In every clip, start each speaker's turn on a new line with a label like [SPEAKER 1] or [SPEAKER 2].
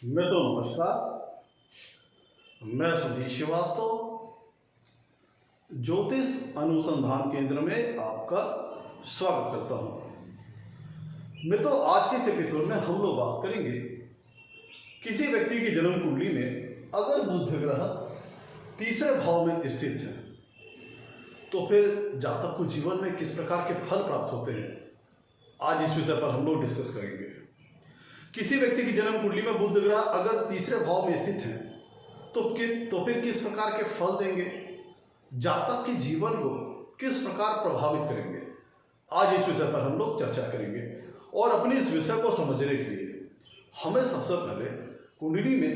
[SPEAKER 1] मित्रों नमस्कार। मैं सुधीर श्रीवास्तव ज्योतिष अनुसंधान केंद्र में आपका स्वागत करता हूं। मित्रों, आज के इस एपिसोड में हम लोग बात करेंगे किसी व्यक्ति की जन्म कुंडली में अगर बुध ग्रह तीसरे भाव में स्थित है तो फिर जातक को जीवन में किस प्रकार के फल प्राप्त होते हैं, आज इस विषय पर हम लोग डिस्कस करेंगे। किसी व्यक्ति की जन्म कुंडली में बुध ग्रह अगर तीसरे भाव में स्थित है तो फिर किस प्रकार के फल देंगे, जातक के जीवन को किस प्रकार प्रभावित करेंगे, आज इस विषय पर हम लोग चर्चा करेंगे। और अपने इस विषय को समझने के लिए हमें सबसे पहले कुंडली में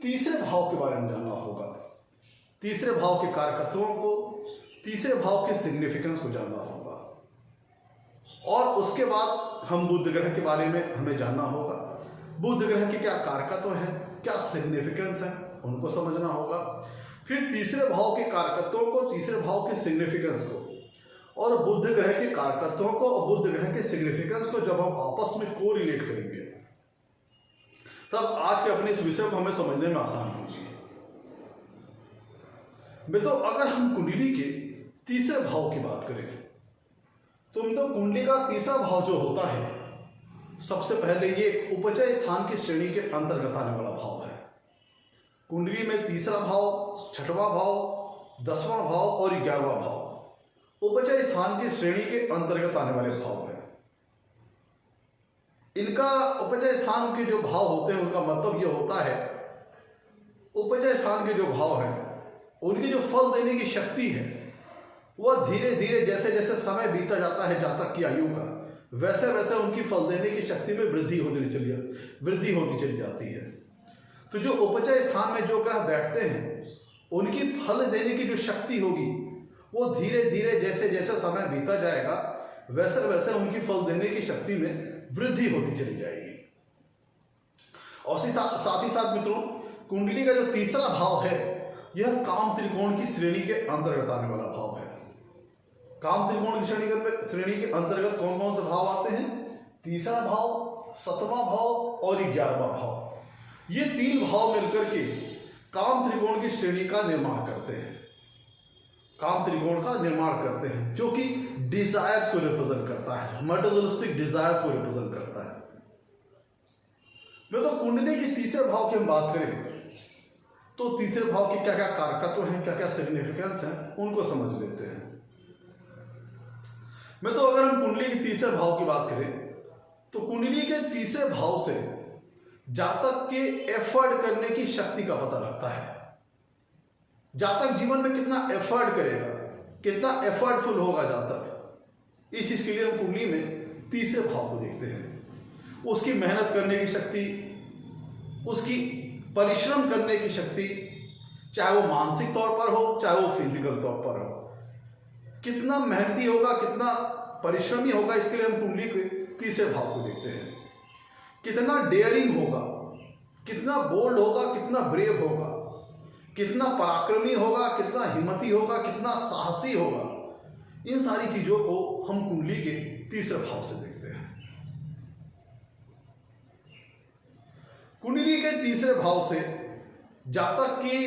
[SPEAKER 1] तीसरे भाव के बारे में जानना होगा। तीसरे भाव के कारकत्वों को, तीसरे भाव के सिग्निफिकेंस को जानना होगा और उसके बाद हम बुध ग्रह के बारे में हमें जानना होगा। बुध ग्रह के क्या कारकत्व हैं, क्या सिग्निफिकेंस हैं, उनको समझना होगा। फिर तीसरे भाव के कारकत्वों को, तीसरे भाव के सिग्निफिकेंस को और बुध ग्रह के कारकत्वों को और बुध ग्रह के सिग्निफिकेंस को जब हम आपस में कोरिलेट करेंगे तब आज के अपने इस विषय को हमें समझने में आसान होगी। मित्रों, अगर हम कुंडली के तीसरे भाव की बात करें तो मित्रों कुंडली का तीसरा भाव जो होता है, सबसे पहले ये उपचय स्थान की श्रेणी के अंतर्गत आने वाला भाव है। कुंडली में तीसरा भाव, छठवां भाव, 10वां भाव और 11वां भाव उपचय स्थान की श्रेणी के अंतर्गत आने वाले भाव हैं। इनका उपचय स्थान के जो भाव होते हैं उनका मतलब ये होता है, उपचय स्थान के जो भाव हैं उनकी जो फल देने की शक्ति है वह धीरे धीरे जैसे जैसे समय बीता जाता है जातक की आयु का, वैसे वैसे उनकी फल देने की शक्ति में वृद्धि होती चली जाती है। तो जो उपचय स्थान में जो ग्रह बैठते हैं उनकी फल देने की जो शक्ति होगी वो धीरे धीरे जैसे जैसे समय बीता जाएगा वैसे वैसे उनकी फल देने की शक्ति में वृद्धि होती चली जाएगी। और साथ ही साथ मित्रों, कुंडली का जो तीसरा भाव है यह काम त्रिकोण की श्रेणी के अंतर्गत आने वाला भाव है। काम त्रिकोण की श्रेणी के अंतर्गत कौन कौन से भाव आते हैं? तीसरा भाव, 7वां भाव और 11वां भाव। ये तीन भाव मिलकर के काम त्रिकोण की श्रेणी का निर्माण करते हैं। काम त्रिकोण का निर्माण करते हैं जो कि डिजायर्स को रिप्रेजेंट करता है, मटेरियलिस्टिक डिजायर्स को रिप्रेजेंट करता है। मैं तो कुंडली के तीसरे भाव की हम बात करें तो तीसरे भाव के क्या क्या कारकत्व हैं, क्या क्या सिग्निफिकेंस हैं, उनको समझ लेते हैं। मैं तो अगर हम कुंडली के तीसरे भाव की बात करें तो कुंडली के तीसरे भाव से जातक के एफर्ट करने की शक्ति का पता लगता है। जातक जीवन में कितना एफर्ट करेगा, कितना एफर्टफुल होगा जातक, इस चीज के लिए हम कुंडली में तीसरे भाव को देखते हैं। उसकी मेहनत करने की शक्ति, उसकी परिश्रम करने की शक्ति, चाहे वो मानसिक तौर पर हो चाहे वो फिजिकल तौर पर हो, कितना मेहनती होगा, कितना परिश्रमी होगा, इसके लिए हम कुंडली के तीसरे भाव को देखते हैं। कितना डेयरिंग होगा, कितना बोल्ड होगा, कितना ब्रेव होगा, कितना पराक्रमी होगा, कितना हिम्मती होगा, कितना साहसी होगा, इन सारी चीजों को हम कुंडली के तीसरे भाव से देखते हैं। कुंडली के तीसरे भाव से जातक की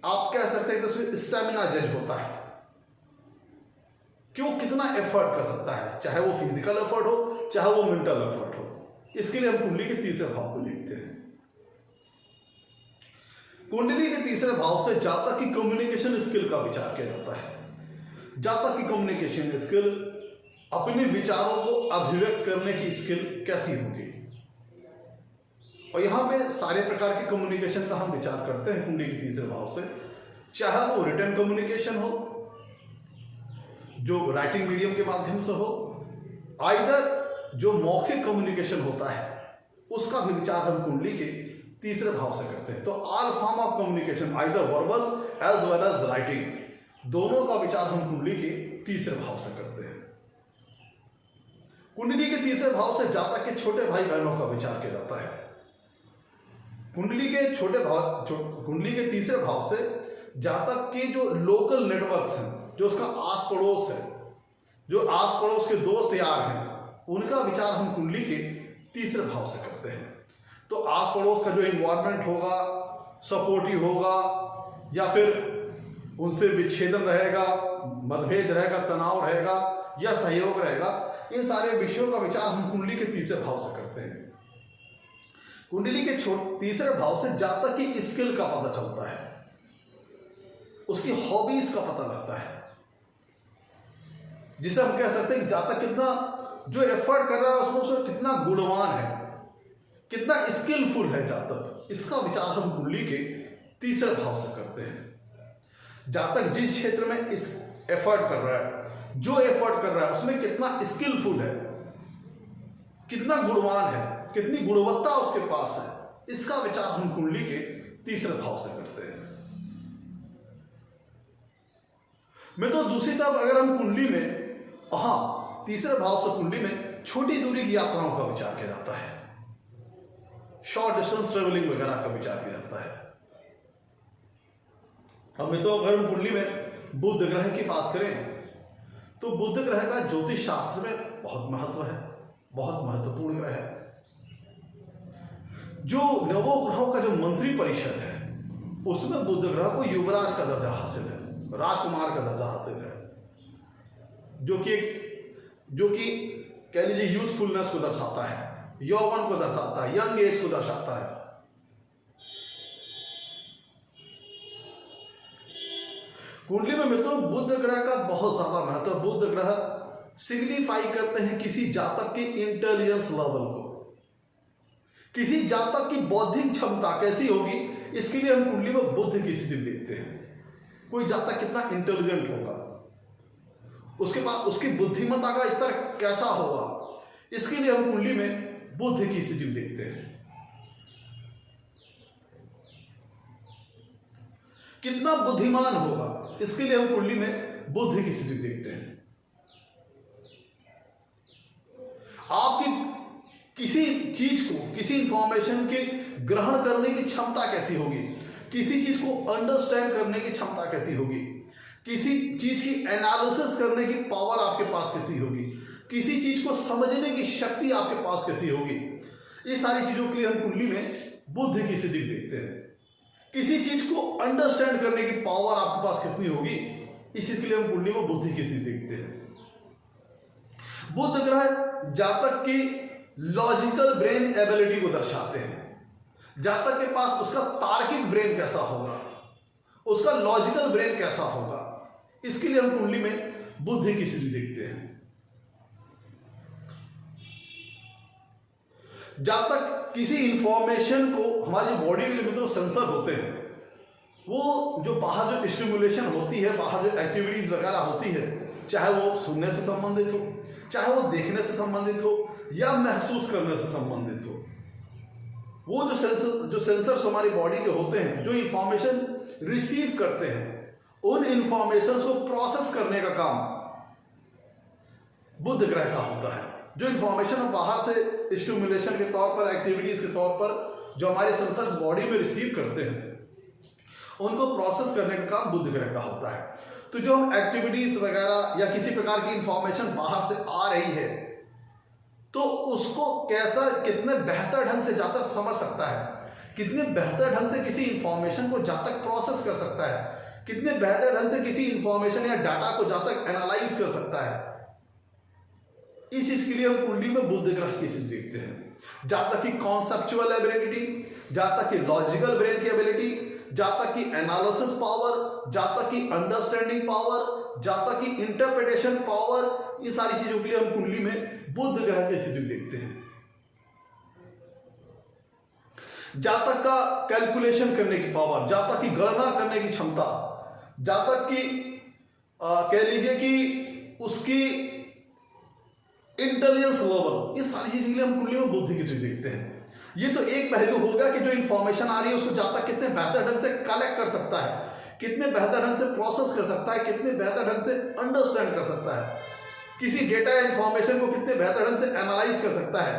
[SPEAKER 1] आप कह सकते हैं तो स्टेमिना जज होता है कि वो कितना एफर्ट कर सकता है, चाहे वो फिजिकल एफर्ट हो चाहे वो मेंटल एफर्ट हो। इसके लिए हम कुंडली के तीसरे भाव को देखते हैं। कुंडली के तीसरे भाव से जातक की कम्युनिकेशन स्किल का विचार किया जाता है। जातक की कम्युनिकेशन स्किल, अपने विचारों को अभिव्यक्त करने की स्किल कैसी होगी, और यहां पे सारे प्रकार के कम्युनिकेशन का हम विचार करते हैं कुंडली के तीसरे भाव से, चाहे वो रिटन कम्युनिकेशन हो, जो राइटिंग मीडियम के माध्यम से हो, आइदर जो मौखिक कम्युनिकेशन होता है उसका भी विचार हम कुंडली के तीसरे भाव से करते हैं। तो all form of communication either verbal as well as writing, दोनों का विचार हम कुंडली के तीसरे भाव से करते हैं। कुंडली के तीसरे भाव से जातक के छोटे भाई बहनों का विचार किया जाता है। कुंडली के तीसरे भाव से जातक के जो लोकल नेटवर्क्स हैं, जो उसका आस पड़ोस है, जो आस पड़ोस के दोस्त यार हैं, उनका विचार हम कुंडली के तीसरे भाव से करते हैं। तो आस पड़ोस का जो इन्वायरमेंट होगा सपोर्टिव होगा या फिर उनसे विच्छेदन रहेगा, मतभेद रहेगा, तनाव रहेगा या सहयोग रहेगा, इन सारे विषयों का विचार हम कुंडली के तीसरे भाव से करते हैं। कुंडली के तीसरे भाव से जातक की स्किल का पता चलता है, उसकी हॉबीज का पता लगता है, जिसे हम कह सकते हैं कि जातक कितना जो एफर्ट कर रहा है उसमें कितना गुणवान है, कितना स्किलफुल है जातक, इसका विचार हम कुंडली के तीसरे भाव से करते हैं। जातक जिस क्षेत्र में इस एफर्ट कर रहा है, जो एफर्ट कर रहा है उसमें कितना स्किलफुल है, कितना गुणवान है, कितनी गुणवत्ता उसके पास है, इसका विचार हम कुंडली के तीसरे भाव से करते हैं। मैं तो दूसरी तरफ अगर हम कुंडली में तीसरे भाव से कुंडली में छोटी दूरी की यात्राओं का विचार किया जाता है, शॉर्ट डिस्टेंस ट्रेवलिंग वगैरह का विचार किया जाता है। हमें तो अगर हम कुंडली में बुध ग्रह की बात करें तो बुध ग्रह का ज्योतिष शास्त्र में बहुत महत्व है, बहुत महत्वपूर्ण ग्रह है। जो नवों ग्रहों का जो मंत्री परिषद है उसमें बुध ग्रह को युवराज का दर्जा हासिल है, राजकुमार का दर्जा हासिल है, जो कि कह लीजिए यूथफुलनेस को दर्शाता है, यौवन को दर्शाता है, यंग एज को दर्शाता है। कुंडली में मित्रों बुध ग्रह का बहुत ज्यादा महत्व। बुध ग्रह सिग्निफाई करते हैं किसी जातक के इंटेलिजेंस लेवल को, किसी जातक की बौद्धिक क्षमता कैसी होगी, इसके लिए हम कुंडली में बुध की स्थिति देखते हैं। कोई जातक कितना इंटेलिजेंट होगा, उसके बाद उसकी बुद्धिमत्ता का स्तर कैसा होगा, इसके लिए हम कुंडली में बुध की स्थिति देखते हैं। कितना बुद्धिमान होगा, इसके लिए हम कुंडली में बुध की स्थिति देखते हैं। आपकी किसी चीज को, किसी इंफॉर्मेशन के ग्रहण करने की क्षमता कैसी होगी, किसी चीज को अंडरस्टैंड करने की क्षमता कैसी होगी, किसी चीज की एनालिसिस करने की पावर आपके पास कैसी होगी, किसी चीज को समझने की शक्ति आपके पास कैसी होगी, ये सारी चीजों के लिए हम कुंडली में बुध की स्थिति देखते हैं। किसी चीज को अंडरस्टैंड करने की पावर आपके पास कितनी होगी, इसी के लिए हम कुंडली में बुध की स्थिति देखते हैं। बुध ग्रह जातक की लॉजिकल ब्रेन एबिलिटी को दर्शाते हैं। जातक के पास उसका तार्किक ब्रेन कैसा होगा, उसका लॉजिकल ब्रेन कैसा होगा, इसके लिए हम कुंडली में बुध की स्थिति देखते हैं। जातक किसी इंफॉर्मेशन को, हमारी बॉडी के लिए मित्रों सेंसर होते हैं, वो जो बाहर जो स्टिमुलेशन होती है, बाहर जो एक्टिविटीज वगैरह होती है, चाहे वो सुनने से संबंधित हो, चाहे वो देखने से संबंधित हो या महसूस करने से संबंधित हो, वो जो सेंसर्स हमारी बॉडी के होते हैं, जो इंफॉर्मेशन रिसीव करते हैं, उन इंफॉर्मेशन को प्रोसेस करने का काम बुध ग्रह का होता है। जो इंफॉर्मेशन हम बाहर से स्टिमुलेशन के तौर पर, एक्टिविटीज के तौर पर जो हमारे सेंसर्स बॉडी में रिसीव करते हैं, उनको प्रोसेस करने का काम बुध ग्रह का होता है। तो जो हम एक्टिविटीज वगैरह या किसी प्रकार की इंफॉर्मेशन बाहर से आ रही है, तो उसको कैसा, कितने बेहतर ढंग से जातक समझ सकता है, कितने बेहतर ढंग से किसी इंफॉर्मेशन को जातक प्रोसेस कर सकता है, कितने बेहतर ढंग से किसी इंफॉर्मेशन या डाटा को जातक एनालाइज कर सकता है, इस चीज के लिए हम कुंडली में बुध ग्रह की स्थिति देखते हैं। जातक की कॉन्सेप्चुअल एबिलिटी, जातक की लॉजिकल ब्रेन की एबिलिटी, जातक की एनालिसिस पावर, जातक की अंडरस्टैंडिंग पावर, जातक की इंटरप्रिटेशन पावर, ये सारी चीजों के लिए हम कुंडली में बुध ग्रह की स्थिति देखते हैं। जातक का कैलकुलेशन करने की पावर, जातक की गणना करने की क्षमता, जातक की कह लीजिए कि उसकी इंटेलिजेंस लेवल, इस सारी चीज के लिए हम कुंडली में बुद्धि की चीज देखते हैं। ये तो एक पहलू होगा कि जो इंफॉर्मेशन आ रही है उसको जातक कितने बेहतर ढंग से कलेक्ट कर सकता है, कितने बेहतर ढंग से प्रोसेस कर सकता है, कितने बेहतर ढंग से अंडरस्टैंड कर सकता है, किसी डेटा या इंफॉर्मेशन को कितने बेहतर ढंग से एनालाइज कर सकता है,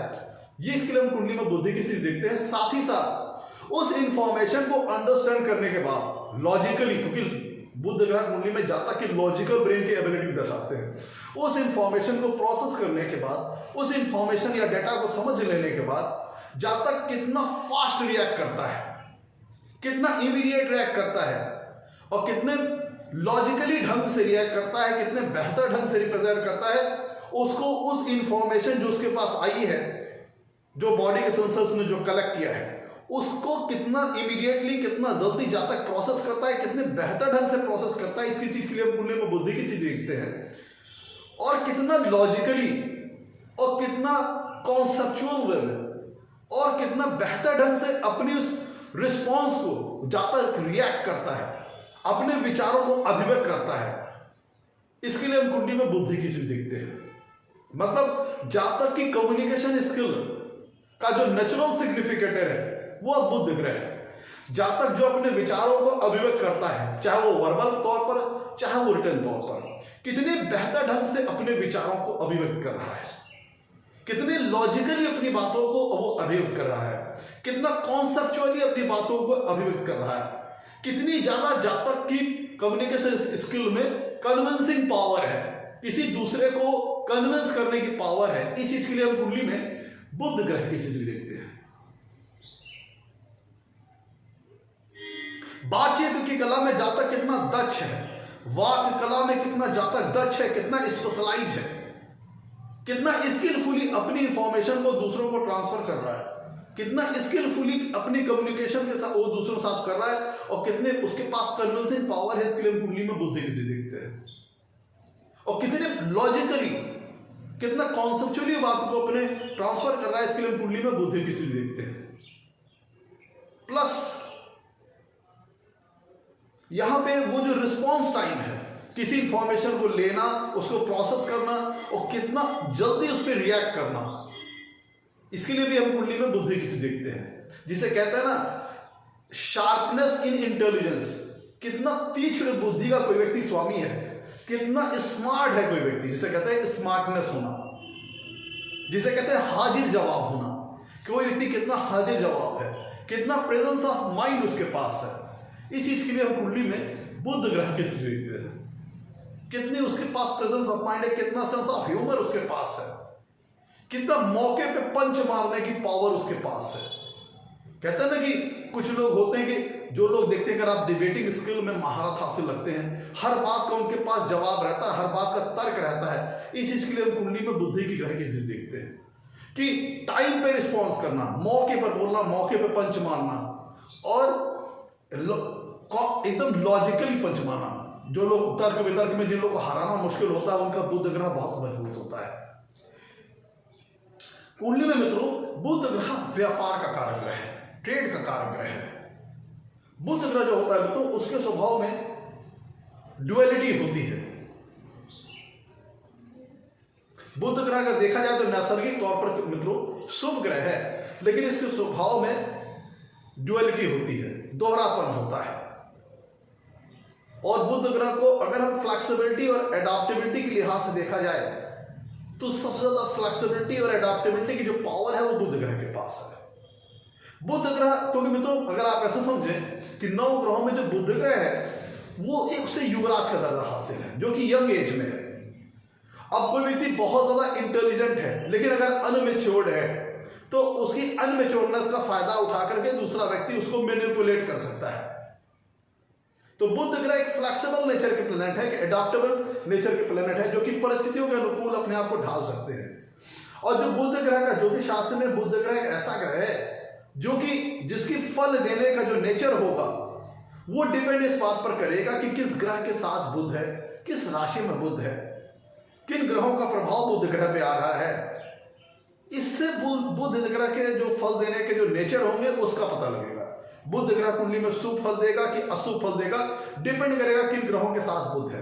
[SPEAKER 1] ये इसके लिए हम कुंडली में बुद्धि की चीज देखते हैं। साथ ही साथ उस इंफॉर्मेशन को अंडरस्टैंड करने के बाद लॉजिकली, क्योंकि बुध ग्रह कुंडली में जातक की लॉजिकल ब्रेन की एबिलिटी दर्शाते हैं, उस इंफॉर्मेशन को प्रोसेस करने के बाद, उस इंफॉर्मेशन या डेटा को समझ लेने के बाद जातक कितना फास्ट रिएक्ट करता है, कितना इमीडिएट रिएक्ट करता है और कितने लॉजिकली ढंग से रिएक्ट करता है, कितने बेहतर ढंग से रिप्रेजेंट करता है उसको, उस इंफॉर्मेशन जो उसके पास आई है, जो बॉडी के सेंसर्स ने जो कलेक्ट किया है, उसको कितना इमीडिएटली, कितना जल्दी जातक प्रोसेस करता है, कितने बेहतर ढंग से प्रोसेस करता है, इसकी चीज के लिए हम कुंडली में बुद्धि की चीज देखते हैं। और कितना लॉजिकली और कितना कॉन्सेप्चुअल वे में और कितना बेहतर ढंग से अपनी उस रिस्पॉन्स को जातक रिएक्ट करता है, अपने विचारों को अभिव्यक्त करता है, इसके लिए हम कुंडली में बुद्धि की चीज देखते हैं। मतलब जातक की कम्युनिकेशन स्किल का जो नेचुरल सिग्निफिकेटर है वो अब बुध ग्रह है। जातक जो अपने विचारों को अभिव्यक्त करता है, चाहे वो वर्बल तौर पर चाहे वो रिटर्न तौर पर, कितने बेहतर ढंग से अपने विचारों को अभिव्यक्त कर रहा है, कितने लॉजिकली अपनी बातों को वो अभिव्यक्त कर रहा है, कितना कॉन्सेप्चुअली अपनी बातों को अभिव्यक्त कर रहा है, कितनी ज्यादा जातक की कम्युनिकेशन स्किल में कन्विंसिंग पावर है, किसी दूसरे को कन्विंस करने की पावर है। इस चीज के लिए हम कुंडली में बुध ग्रह की स्थिति देखते हैं। बातचीत की कला में जातक कितना दक्ष है, वाक कला में कितना जातक दक्ष है, कितना स्पेशलाइज है, कितना स्किलफुली अपनी इंफॉर्मेशन को दूसरों को ट्रांसफर कर रहा है, कितना स्किलफुली अपनी कम्युनिकेशन के साथ वो दूसरों के साथ कर रहा है और कितने उसके पास कन्विंसिंग पावर है। इसके लिए कुंडली में बुद्धि की चीज देखते हैं और कितने लॉजिकली, कितना कॉन्सेप्चुअली बात को अपने ट्रांसफर कर रहा है। इसके लिए कुंडली में बुद्धि की चीज देखते हैं। प्लस यहां पे वो जो रिस्पॉन्स टाइम है, किसी इंफॉर्मेशन को लेना, उसको प्रोसेस करना और कितना जल्दी उस पर रिएक्ट करना, इसके लिए भी हम कुंडली में बुद्धि की चीज देखते हैं। जिसे कहते हैं ना शार्पनेस इन इंटेलिजेंस, कितना तीक्ष्ण बुद्धि का कोई व्यक्ति स्वामी है, कितना स्मार्ट है कोई व्यक्ति, जिसे कहते हैं स्मार्टनेस होना, जिसे कहते हैं हाजिर जवाब होना। कोई व्यक्ति कितना हाजिर जवाब है, कितना प्रेजेंस ऑफ माइंड उसके पास है। इस चीज के लिए हम कुंडली में बुध ग्रह की स्थिति देखते हैं। कितनी उसके पास प्रेजेंस ऑफ माइंड है, कितना सेंस ऑफ ह्यूमर उसके पास है, कितना मौके पे पंच मारने की पावर उसके पास है। कहते हैं ना कि कुछ लोग होते हैं कि जो लोग देखते हैं, अगर आप डिबेटिंग स्किल में महारत हासिल रखते हैं, हर बात का उनके पास जवाब रहता है, हर बात का तर्क रहता है। इस चीज के लिए हम कुंडली में बुद्धि की ग्रह की स्थिति देखते हैं कि टाइम पे रिस्पॉन्स करना, मौके पर बोलना, मौके पर पंच मारना और एकदम लॉजिकली पंच मारना। जो लोग तर्क वितर्क में जिन लोगों को हराना मुश्किल होता है, उनका बुध ग्रह बहुत मजबूत होता है। कुंडली में मित्रों बुध ग्रह व्यापार का कारक ग्रह है, ट्रेड का कारक ग्रह है। बुध ग्रह जो होता है मित्रों, उसके स्वभाव में ड्युअलिटी होती है। बुध ग्रह अगर देखा जाए तो नैसर्गिक तौर पर मित्रों शुभ ग्रह है, लेकिन इसके स्वभाव में ड्युअलिटी होती है, दोहरापन होता है। और बुध ग्रह को अगर हम फ्लेक्सिबिलिटी और एडाप्टेबिलिटी के लिहाज से देखा जाए तो सबसे ज्यादा फ्लेक्सिबिलिटी और एडाप्टेबिलिटी की जो पावर है वो बुध ग्रह के पास है। बुध ग्रह, क्योंकि मित्रों अगर आप ऐसा समझें कि 9 ग्रहों में जो बुध ग्रह है वो एक से युवराज का दर्जा हासिल है, जो कि यंग एज में है। अब कोई व्यक्ति बहुत ज्यादा इंटेलिजेंट है लेकिन अगर अनमेच्योर्ड है तो उसकी अनमेच्योर्डनेस का फायदा उठा करके दूसरा व्यक्ति उसको मैनिपुलेट कर सकता है। तो बुध ग्रह एक फ्लेक्सिबल नेचर के प्लेनेट है, एडाप्टेबल नेचर के प्लेनेट है, जो कि परिस्थितियों के अनुकूल अपने आप को ढाल सकते हैं। और जो बुध ग्रह का ज्योतिष शास्त्र में बुध ग्रह एक ऐसा ग्रह है जो कि जिसकी फल देने का जो नेचर होगा वो डिपेंड इस बात पर करेगा कि किस ग्रह के साथ बुध है, किस राशि में बुध है, किन ग्रहों का प्रभाव बुध ग्रह पे आ रहा है। इससे बुध ग्रह के जो फल देने के जो नेचर होंगे उसका पता लगेगा। बुध ग्रह कुंडली में शुभ फल देगा कि अशुभ फल देगा, डिपेंड करेगा किन ग्रहों के साथ बुध है।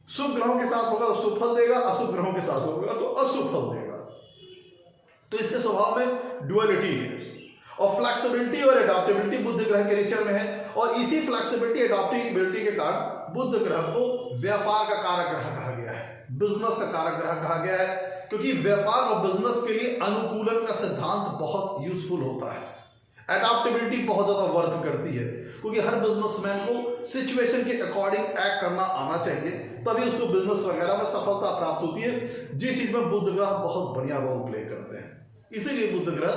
[SPEAKER 1] शुभ ग्रहों के साथ होगा तो शुभ फल देगा, अशुभ ग्रहों के साथ होगा तो अशुभ फल देगा। तो इसके स्वभाव में डुअलिटी है और फ्लेक्सिबिलिटी और एडाप्टेबिलिटी बुध ग्रह के नेचर में है। और इसी फ्लेक्सिबिलिटी एडाप्टेबिलिटी के कारण बुध ग्रह को व्यापार का कारक ग्रह कहा गया है, बिजनेस का कारक ग्रह कहा गया है, क्योंकि व्यापार और बिजनेस के लिए अनुकूलन का सिद्धांत बहुत यूजफुल होता है। एडाप्टेबिलिटी बहुत ज्यादा वर्क करती है, क्योंकि हर बिजनेसमैन को सिचुएशन के अकॉर्डिंग एक्ट करना आना चाहिए, तभी उसको बिजनेस वगैरह में सफलता प्राप्त होती है, जिस चीज में बुध ग्रह बहुत बढ़िया रोल प्ले करते हैं। इसीलिए बुध ग्रह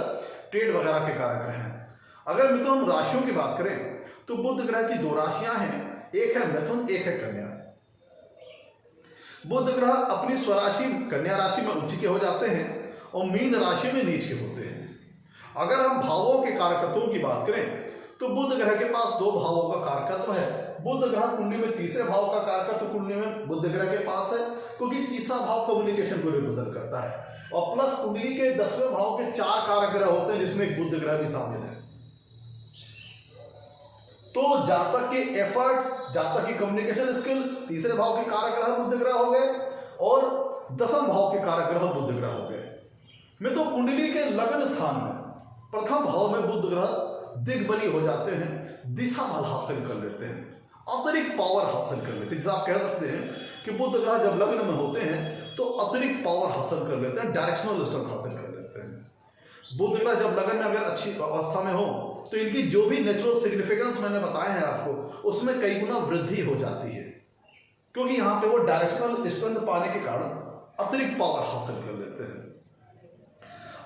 [SPEAKER 1] ट्रेड वगैरह के कारक ग्रह हैं। अगर मित्रों हम राशियों की बात करें तो बुध ग्रह की 2 राशियां हैं, एक है मिथुन, एक है कन्या। बुध ग्रह अपनी स्वराशि कन्या राशि में उच्च के हो जाते हैं और मीन राशि में नीच के होते हैं। अगर हम भावों के कारकत्वों की बात करें तो बुध ग्रह के पास 2 भावों का कारकत्व है। बुध ग्रह कुंडली में तीसरे भाव का कारकत्व कुंडली में बुध ग्रह के पास है, क्योंकि तीसरा भाव कम्युनिकेशन को रिप्रेजेंट करता है। और प्लस कुंडली के 10वें भाव के 4 कारक ग्रह होते हैं, जिसमें एक बुध ग्रह भी शामिल है। तो जातक के एफर्ट, जातक की कम्युनिकेशन स्किल, तीसरे भाव के कारक ग्रह बुध ग्रह हो गए और 10वें भाव के कारक ग्रह बुध ग्रह हो गए। में तो कुंडली के लग्न स्थान में प्रथम भाव में बुध ग्रह दिग्बली हो जाते हैं, दिशा बल हासिल कर लेते हैं, अतिरिक्त पावर हासिल कर लेते हैं। जैसे आप कह सकते हैं कि बुध ग्रह जब लग्न में होते हैं तो अतिरिक्त पावर हासिल कर लेते हैं, डायरेक्शनल स्ट्रेंथ हासिल कर लेते हैं। बुध ग्रह जब लग्न में अगर अच्छी अवस्था में हो तो इनकी जो भी नेचुरल सिग्निफिकेंस मैंने बताए हैं आपको, उसमें कई गुना वृद्धि हो जाती है, क्योंकि यहाँ पे वो डायरेक्शनल स्ट्रेंथ पाने के कारण अतिरिक्त पावर हासिल कर लेते हैं।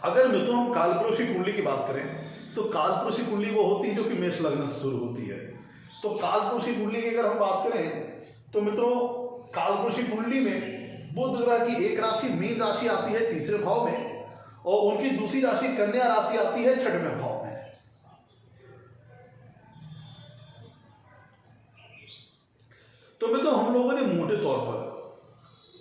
[SPEAKER 1] अगर मित्रों हम कालपुरुष की कुंडली की बात करें तो कालपुरुष की कुंडली वो होती है जो कि मेष लग्न से शुरू होती है। तो कालपुरुष की कुंडली की अगर हम बात करें तो मित्रों कालपुरुष की कुंडली में बुध ग्रह की एक राशि मीन राशि आती है तीसरे भाव में, और उनकी दूसरी राशि कन्या राशि आती है 6वें भाव में। तो मित्रों हम लोगों ने मोटे तौर पर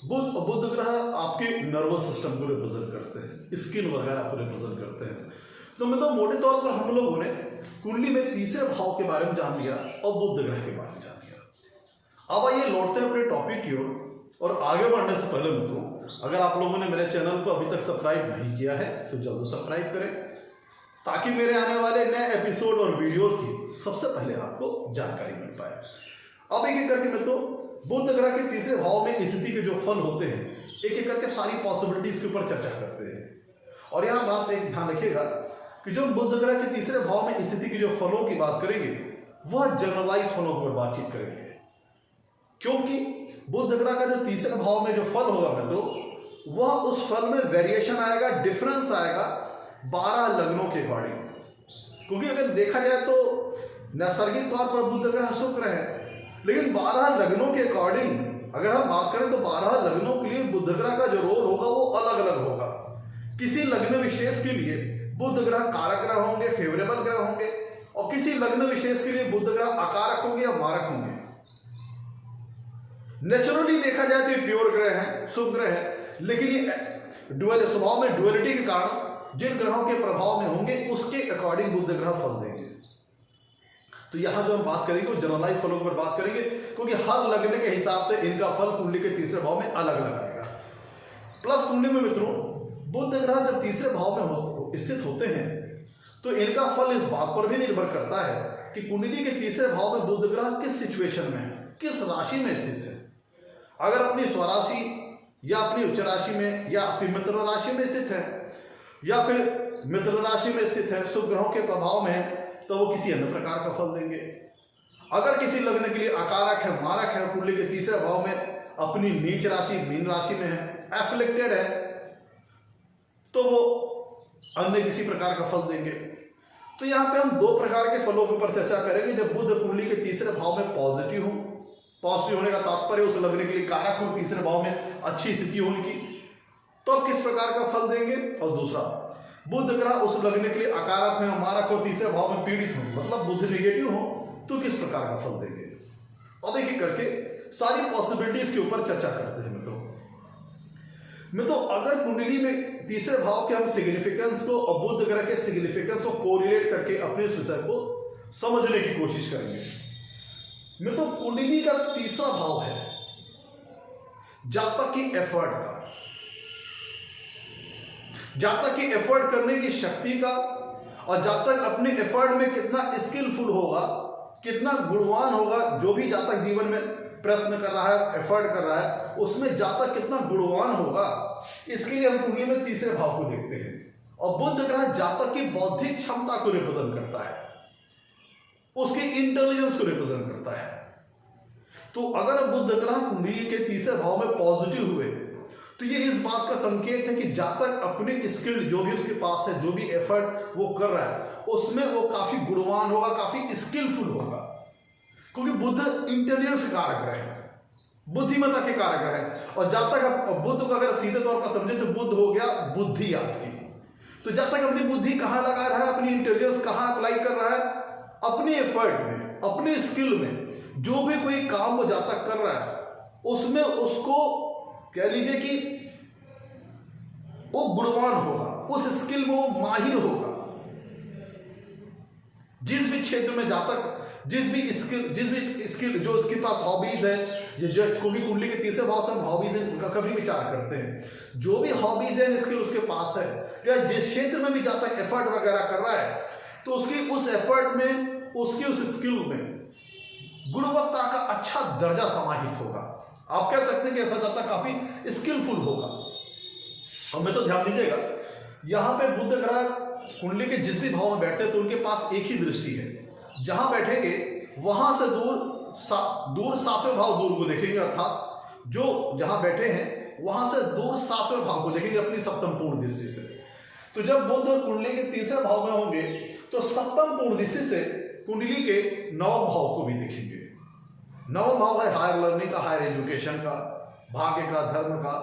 [SPEAKER 1] बुध ग्रह आपके नर्वस सिस्टम को रिप्रेजेंट करते हैं, स्किन वगैरह को रिप्रेजेंट करते हैं। तो मित्रों मोटे तौर पर हम लोगों ने कुंडली में तीसरे भाव के बारे में जान लिया और बुध ग्रह के बारे में जान लिया। अब आइए लौटते हैं अपने टॉपिक की ओर, और आगे बढ़ने से पहले मित्रों अगर आप लोगों ने मेरे चैनल को अभी तक सब्सक्राइब नहीं किया है तो जल्द सब्सक्राइब करें, ताकि मेरे आने वाले नए एपिसोड और वीडियोस की सबसे पहले आपको जानकारी मिल पाए। अब एक एक करके मित्रों बुध ग्रह के तीसरे भाव में स्थिति के जो फल होते हैं, एक एक करके सारी पॉसिबिलिटीज के ऊपर चर्चा करते हैं। और यहाँ बात एक ध्यान रखिएगा कि जो बुध ग्रह के तीसरे भाव में स्थिति के जो फलों की बात करेंगे वह जनरलाइज फलों पर बातचीत करेंगे, क्योंकि बुध ग्रह का जो तीसरे भाव में जो फल होगा मित्रों वह उस फल में वेरिएशन आएगा, डिफरेंस आएगा 12 लग्नों के अकॉर्डिंग। क्योंकि अगर देखा जाए तो नैसर्गिक तौर पर बुध ग्रह शुक्र है, लेकिन 12 लग्नों के अकॉर्डिंग अगर हम बात करें तो 12 लग्नों के लिए बुध ग्रह का जो रोल होगा वो अलग अलग होगा। किसी लग्न विशेष के लिए बुध ग्रह कारक ग्रह होंगे, फेवरेबल ग्रह होंगे, और किसी लग्न विशेष के लिए बुध ग्रह अकारक होंगे या मारक होंगे। नेचुरली देखा जाए तो ये प्योर ग्रह है, शुभ ग्रह है, लेकिन ये डुअल स्वभाव में डुअलिटी के कारण जिन ग्रहों के प्रभाव में होंगे उसके अकॉर्डिंग बुध ग्रह फल देंगे। तो यहां जो हम बात करेंगे वो जनरलाइज फलों पर बात करेंगे, क्योंकि हर लग्न के हिसाब से इनका फल कुंडली के तीसरे भाव में अलग अलग आएगा। प्लस कुंडली में मित्रों बुध ग्रह जब तीसरे भाव में स्थित होते हैं तो इनका फल इस बात पर भी निर्भर करता है कि कुंडली के तीसरे भाव में बुध ग्रह किस सिचुएशन में है, किस राशि में स्थित है। अगर अपनी स्वराशि या अपनी उच्च राशि में या अपनी मित्र राशि में स्थित है या फिर मित्र राशि में स्थित है, शुभ ग्रहों के प्रभाव में है, तो वो किसी अन्य प्रकार का फल देंगे। अगर किसी लग्न के लिए अकारक है, मारक है, कुंडली के तीसरे भाव में अपनी नीच राशि मीन राशि में है, एफ्लिक्टेड है, तो वो अन्य किसी प्रकार का फल देंगे। तो यहाँ पे हम 2 प्रकार के फलों के ऊपर चर्चा करेंगे। जब बुध कुंडली के तीसरे भाव में पॉजिटिव हो, पॉजिटिव होने का तात्पर्य उस लग्न के लिए कारक हो, तीसरे भाव में अच्छी स्थिति हो उनकी, तो अब किस प्रकार का फल देंगे। और दूसरा, बुध ग्रह उस लग्न के लिए अकारक हो, मारक हो, तीसरे भाव में पीड़ित हो, मतलब बुध नेगेटिव हो, तो किस प्रकार का फल देंगे। और देखिए करके सारी पॉसिबिलिटीज के ऊपर चर्चा करते हैं मित्रों। अगर कुंडली में तीसरे भाव के हम सिग्निफिकेंस को और बुध ग्रह के सिग्निफिकेंस को कोरिलेट करके अपने इस विषय को समझने की कोशिश करेंगे। मित्रों कुंडली का तीसरा भाव है जातक की एफर्ट का, जातक की एफर्ट करने की शक्ति का, और जातक अपने एफर्ट में कितना स्किलफुल होगा, कितना गुणवान होगा। जो भी जातक जीवन में प्रयत्न कर रहा है, एफर्ट कर रहा है, उसमें जातक कितना गुणवान होगा, इसके लिए हम कुंडली में तीसरे भाव को देखते हैं। और बुध ग्रह जातक की बौद्धिक क्षमता को रिप्रेजेंट करता है, उसके इंटेलिजेंस को रिप्रेजेंट करता है। तो अगर बुध ग्रह कुंडली के तीसरे भाव में पॉजिटिव हुए तो ये इस बात का संकेत है कि जब तक अपने स्किल जो भी उसके पास है, जो भी एफर्ट वो कर रहा है, उसमें वो काफी गुणवान होगा, काफी स्किलफुल होगा। क्योंकि बुध इंटेलिजेंस का कारक ग्रह है, बुद्धिमत्ता के कारक ग्रह है। और जब तक आप बुध को अगर सीधे तौर पर समझे तो बुध हो गया बुद्धि आपकी। तो जब तक अपनी बुद्धि कहाँ लगा रहा है, अपनी इंटेलिजेंस कहाँ अप्लाई कर रहा है, अपने एफर्ट में, अपने स्किल में, जो भी कोई काम वो जब तक कर रहा है उसमें उसको कह लीजिए कि वो गुणवान होगा, उस स्किल में वो माहिर होगा। जिस भी क्षेत्र में जब तक जिस भी स्किल जो उसके पास हॉबीज है, ये जो कुंडली के तीसरे भाव से हम हॉबीज का कभी विचार करते हैं, जो भी हॉबीज है स्किल उसके पास है, या जिस क्षेत्र में भी जब तक एफर्ट वगैरह कर रहा है तो उसकी उस एफर्ट में, उसकी उस स्किल में गुणवत्ता का अच्छा दर्जा समाहित होगा। आप कह सकते हैं कि ऐसा जाता काफी स्किलफुल होगा। और मैं तो ध्यान दीजिएगा, यहां पे बुध ग्रह कुंडली के जिस भी भाव में बैठते हैं तो उनके पास एक ही दृष्टि है। जहां बैठेंगे वहां से दूर सातवें भाव दूर को देखेंगे, अर्थात जो जहां बैठे हैं वहां से दूर सातवें भाव को देखेंगे अपनी सप्तम पूर्ण दृष्टि से। तो जब बुध कुंडली के तीसरे भाव में होंगे तो सप्तम पूर्ण दृष्टि से कुंडली के नवम भाव को भी देखेंगे। नवम भाव है हायर लर्निंग का, हायर एजुकेशन का, भाग्य का, धर्म का,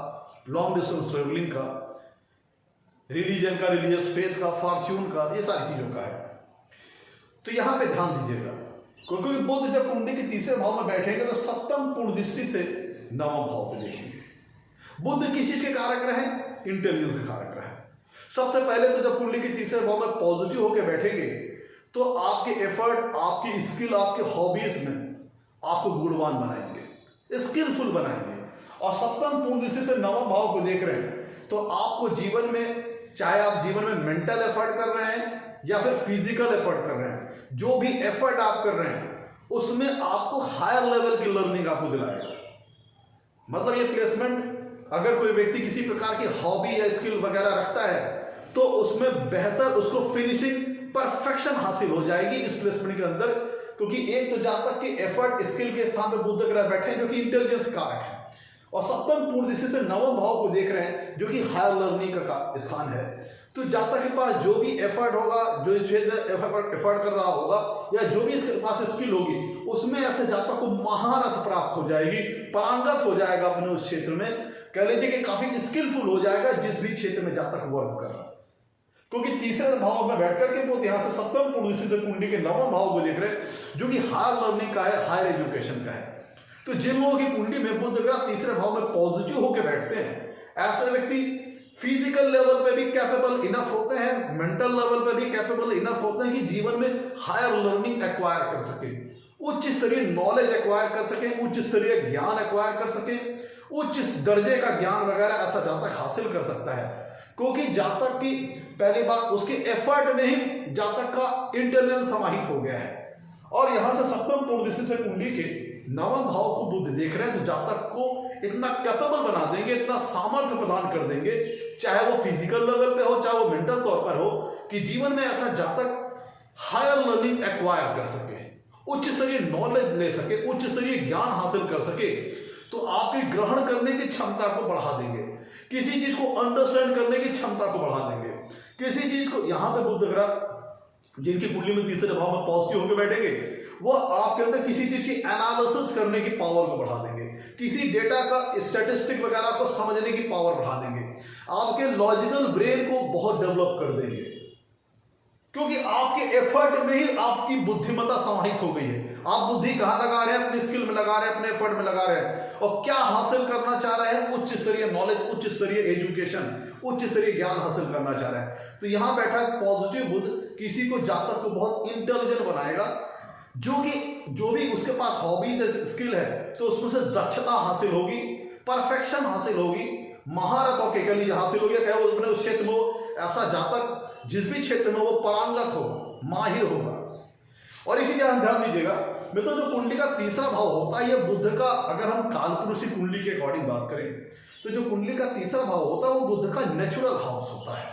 [SPEAKER 1] लॉन्ग डिस्टेंस ट्रेवलिंग का, रिलीजन का, रिलीजियस फेथ का, फॉर्च्यून का, ये सारी चीजों का है। तो यहां पे ध्यान दीजिएगा, क्योंकि बुध जब कुंडली के तीसरे भाव में बैठेंगे तो सप्तम पूर्ण दृष्टि से नवम भाव को देखेंगे। बुध किस चीज के कारक ग्रह हैं? इंटेलिजेंस के कारक ग्रह हैं। सबसे पहले तो जब कुंडली के तीसरे भाव में पॉजिटिव होकर बैठेंगे तो आपके एफर्ट, आपकी स्किल, आपके हॉबीज में आपको गुणवान बनाएंगे, स्किलफुल बनाएंगे। और सप्तम पूर्ण दृष्टि से नवम भाव को देख रहे हैं तो आपको जीवन में, चाहे आप जीवन में मेंटल एफर्ट कर रहे हैं या फिर फिजिकल एफर्ट कर रहे हैं, जो भी एफर्ट आप कर रहे हैं उसमें आपको हायर लेवल की लर्निंग आपको दिलाएगा। मतलब ये प्लेसमेंट, अगर कोई व्यक्ति किसी प्रकार की हॉबी या स्किल वगैरह रखता है तो उसमें बेहतर उसको फिनिशिंग, परफेक्शन हासिल हो जाएगी इस प्लेसमेंट के अंदर। क्योंकि एक तो जब तक कि एफर्ट, स्किल के स्थान पर बुध ग्रह बैठे हैं जो कि इंटेलिजेंस कारक है, और सप्तम पूर्ण दृष्टि से नवम भाव को देख रहे हैं जो कि हायर लर्निंग का स्थान है। तो जब तक के पास जो भी एफर्ट होगा, जो एफर्ट कर रहा होगा, या जो भी इसके पास स्किल होगी, उसमें ऐसे जब तक को महारत प्राप्त हो जाएगी, पारंगत हो जाएगा अपने उस क्षेत्र में, कह लीजिए कि काफी स्किलफुल हो जाएगा जिस भी क्षेत्र में जब तक वर्क कर रहा है। क्योंकि तीसरे भाव में बैठ करके वो यहां से सप्तम पूर्ण दृष्टि से कुंडली के नवम भाव को देख रहे हैं जो कि हायर लर्निंग का है, हायर एजुकेशन का है। तो जिन लोगों की कुंडली में बुध ग्रह तीसरे भाव में पॉजिटिव होकर बैठते हैं, ऐसे व्यक्ति फिजिकल लेवल पे भी कैपेबल इनफ होते हैं, मेंटल लेवल पे भी कैपेबल इनफ होते हैं कि जीवन में हायर लर्निंग एक्वायर कर सके, उच्च स्तरीय नॉलेज एक्वायर कर सके, उच्च स्तरीय ज्ञान एक्वायर कर सके, उच्च दर्जे का ज्ञान वगैरह ऐसा जब तक हासिल कर सकता है। क्योंकि जब तक की पहली बात उसके एफर्ट में ही जब तक का इंटेलिजेंस समाहित हो गया है। और यहां से सप्तम पूर्ण दृष्टि से कुंडली के नवम भाव को बुध देख रहे हैं तो जब तक को इतना कैपेबल बना देंगे, इतना सामर्थ्य प्रदान कर देंगे, चाहे वो फिजिकल लेवल पे हो, चाहे वो मेंटल तौर पर हो, कि जीवन में ऐसा जब तक हायर लर्निंग एक्वायर कर सके, उच्च स्तरीय नॉलेज ले सके, उच्च स्तरीय ज्ञान हासिल कर सके, तो आपकी ग्रहण करने की क्षमता को बढ़ा देंगे, किसी चीज को अंडरस्टैंड करने की क्षमता को बढ़ा देंगे, किसी चीज को, यहां पे बुध ग्रह जिनकी कुंडली में तीसरे भाव में पॉजिटिव होकर बैठेंगे वो आपके अंदर किसी चीज की एनालिसिस करने की पावर को बढ़ा देंगे, किसी डेटा का स्टैटिस्टिक वगैरह को समझने की पावर बढ़ा देंगे, आपके लॉजिकल ब्रेन को बहुत डेवलप कर देंगे। क्योंकि आपके एफर्ट में ही आपकी बुद्धिमत्ता समाहित हो गई है। आप बुद्धि कहां लगा रहे हैं? अपने स्किल में लगा रहे हैं, अपने एफर्ट में लगा रहे हैं, और क्या हासिल करना चाह रहे हैं? उच्च स्तरीय नॉलेज, उच्च स्तरीय एजुकेशन, उच्च स्तरीय ज्ञान हासिल करना चाह रहे हैं। तो यहां बैठा पॉजिटिव बुध किसी को जातक को बहुत इंटेलिजेंट बनाएगा, जो भी उसके पास हॉबीज है, स्किल है, तो उसमें से दक्षता हासिल होगी, परफेक्शन हासिल होगी, महारत और केकली हासिल होगी, चाहे वो अपने उस क्षेत्र में ऐसा जातक जिस भी क्षेत्र में वो पारंगत होगा, माहिर होगा। और इसी ध्यान दीजिएगा, मित्रों, जो कुंडली का तीसरा भाव होता है, ये बुध का, अगर हम कालपुरुषी कुंडली के अकॉर्डिंग बात करें तो जो कुंडली का तीसरा भाव होता है वो बुध का नेचुरल हाउस होता है।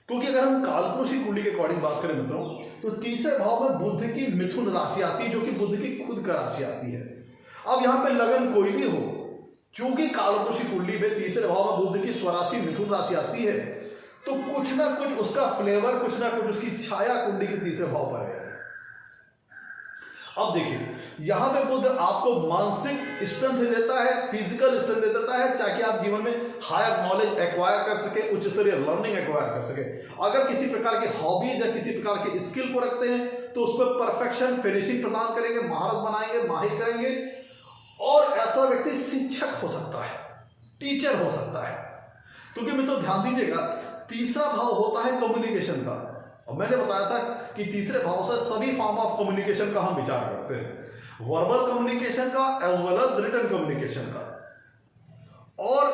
[SPEAKER 1] क्योंकि अगर हम कालपुरुषी कुंडली के अकॉर्डिंग बात करें मित्रों, तो तीसरे भाव में बुध की मिथुन राशि आती है, जो कि बुध की खुद का राशि आती है। अब यहां पे लगन कोई भी हो, चूंकि कालपुरुषी कुंडली में तीसरे भाव में बुध की स्वराशि मिथुन राशि आती है, तो कुछ ना कुछ उसका फ्लेवर, कुछ ना कुछ उसकी छाया कुंडली के तीसरे भाव पर है। अब देखिए यहां पे बुध आपको मानसिक स्ट्रेंथ देता है, फिजिकल स्ट्रेंथ देता है, ताकि आप जीवन में हायर नॉलेज एक्वायर कर सके, उच्च स्तरीय लर्निंग एक्वायर कर सके। अगर किसी प्रकार के हॉबीज या किसी प्रकार के स्किल को रखते हैं तो उस पर परफेक्शन फिनिशिंग प्रदान करेंगे, महारत बनाएंगे, माहिर करेंगे। और ऐसा व्यक्ति शिक्षक हो सकता है, टीचर हो सकता है, क्योंकि मित्रों ध्यान दीजिएगा तीसरा भाव होता है कम्युनिकेशन का। और मैंने बताया था कि तीसरे भाव से सभी फॉर्म ऑफ कम्युनिकेशन का हम विचार करते हैं, वर्बल कम्युनिकेशन का as well as written communication का। और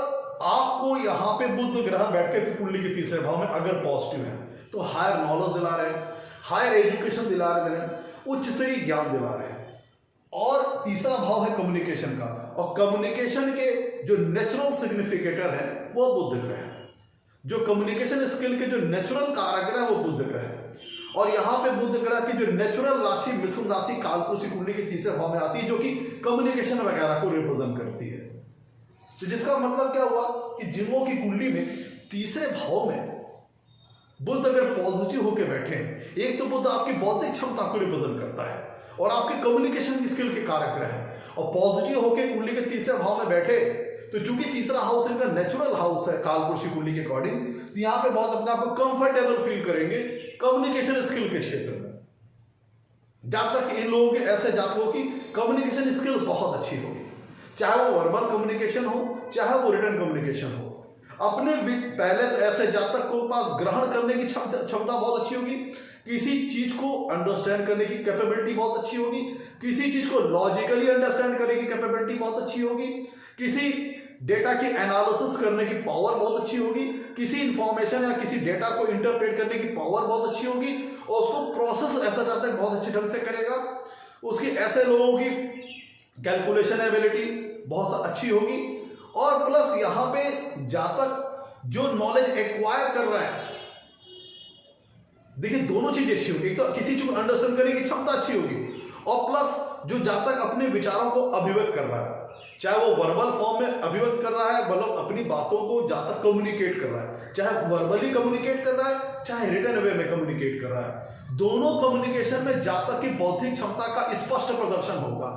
[SPEAKER 1] आपको यहां पे बुध ग्रह बैठकर कुंडली के तीसरे भाव में अगर पॉजिटिव है तो हायर नॉलेज दिला रहे हैं, हायर एजुकेशन दिला रहे हैं, उच्च स्तरीय ज्ञान दिला रहे हैं। और तीसरा भाव है कम्युनिकेशन का, और कम्युनिकेशन के जो नेचुरल सिग्निफिकेटर है वो बुध ग्रह है। जो कम्युनिकेशन स्किल के जो नेचुरल कारक है वो बुध ग्रह है। और यहां पे बुध ग्रह की जो नेचुरल राशि मिथुन राशि कालपुरुषी कुंडली के तीसरे भाव में आती है, जो कि कम्युनिकेशन वगैरह को रिप्रेजेंट करती है। तो जिसका मतलब क्या हुआ कि जिन की कुंडली में तीसरे भाव में बुध अगर पॉजिटिव होकर बैठे, एक तो बुध आपकी बौद्धिक क्षमता को रिप्रेजेंट करता है और आपके कम्युनिकेशन स्किल के कारक रहे, और पॉजिटिव होकर कुंडली के तीसरे भाव में बैठे तो चूंकि तीसरा हाउस इनका नेचुरल हाउस है कालपुरुषी कुंडली के अकॉर्डिंग, तो यहां पे बहुत अपने आप को कंफर्टेबल फील करेंगे कम्युनिकेशन स्किल के क्षेत्र में। जब तक इन लोगों के ऐसे जातकों की कम्युनिकेशन स्किल बहुत अच्छी होगी, चाहे वो वर्बल कम्युनिकेशन हो चाहे वो रिटन कम्युनिकेशन हो। अपने पहले तो ऐसे जातक को पास ग्रहण करने की क्षमता बहुत अच्छी होगी, किसी चीज को अंडरस्टैंड करने की कैपेबिलिटी बहुत अच्छी होगी, किसी चीज को लॉजिकली अंडरस्टैंड करने की कैपेबिलिटी बहुत अच्छी होगी, किसी डेटा की एनालिसिस करने की पावर बहुत अच्छी होगी, किसी इंफॉर्मेशन या किसी डेटा को इंटरप्रेट करने की पावर बहुत अच्छी होगी, और उसको प्रोसेस ऐसा जातक बहुत अच्छे ढंग से करेगा। उसकी ऐसे लोगों की कैलकुलेशन एबिलिटी बहुत अच्छी होगी। और प्लस यहां पे जातक जो नॉलेज एक्वायर कर रहा है, देखिए दोनों चीजें अच्छी होगी, एक तो किसी चीज को अंडरस्टैंड करने की क्षमता अच्छी होगी, और प्लस जो जातक अपने विचारों को अभिव्यक्त कर रहा है, चाहे वो वर्बल फॉर्म में अभिव्यक्त कर रहा है, मतलब अपनी बातों को जातक कम्युनिकेट कर रहा है, चाहे वर्बली कम्युनिकेट कर रहा है चाहे रिटन वे में कम्युनिकेट कर रहा है, दोनों कम्युनिकेशन में जातक की बौद्धिक क्षमता का स्पष्ट प्रदर्शन होगा।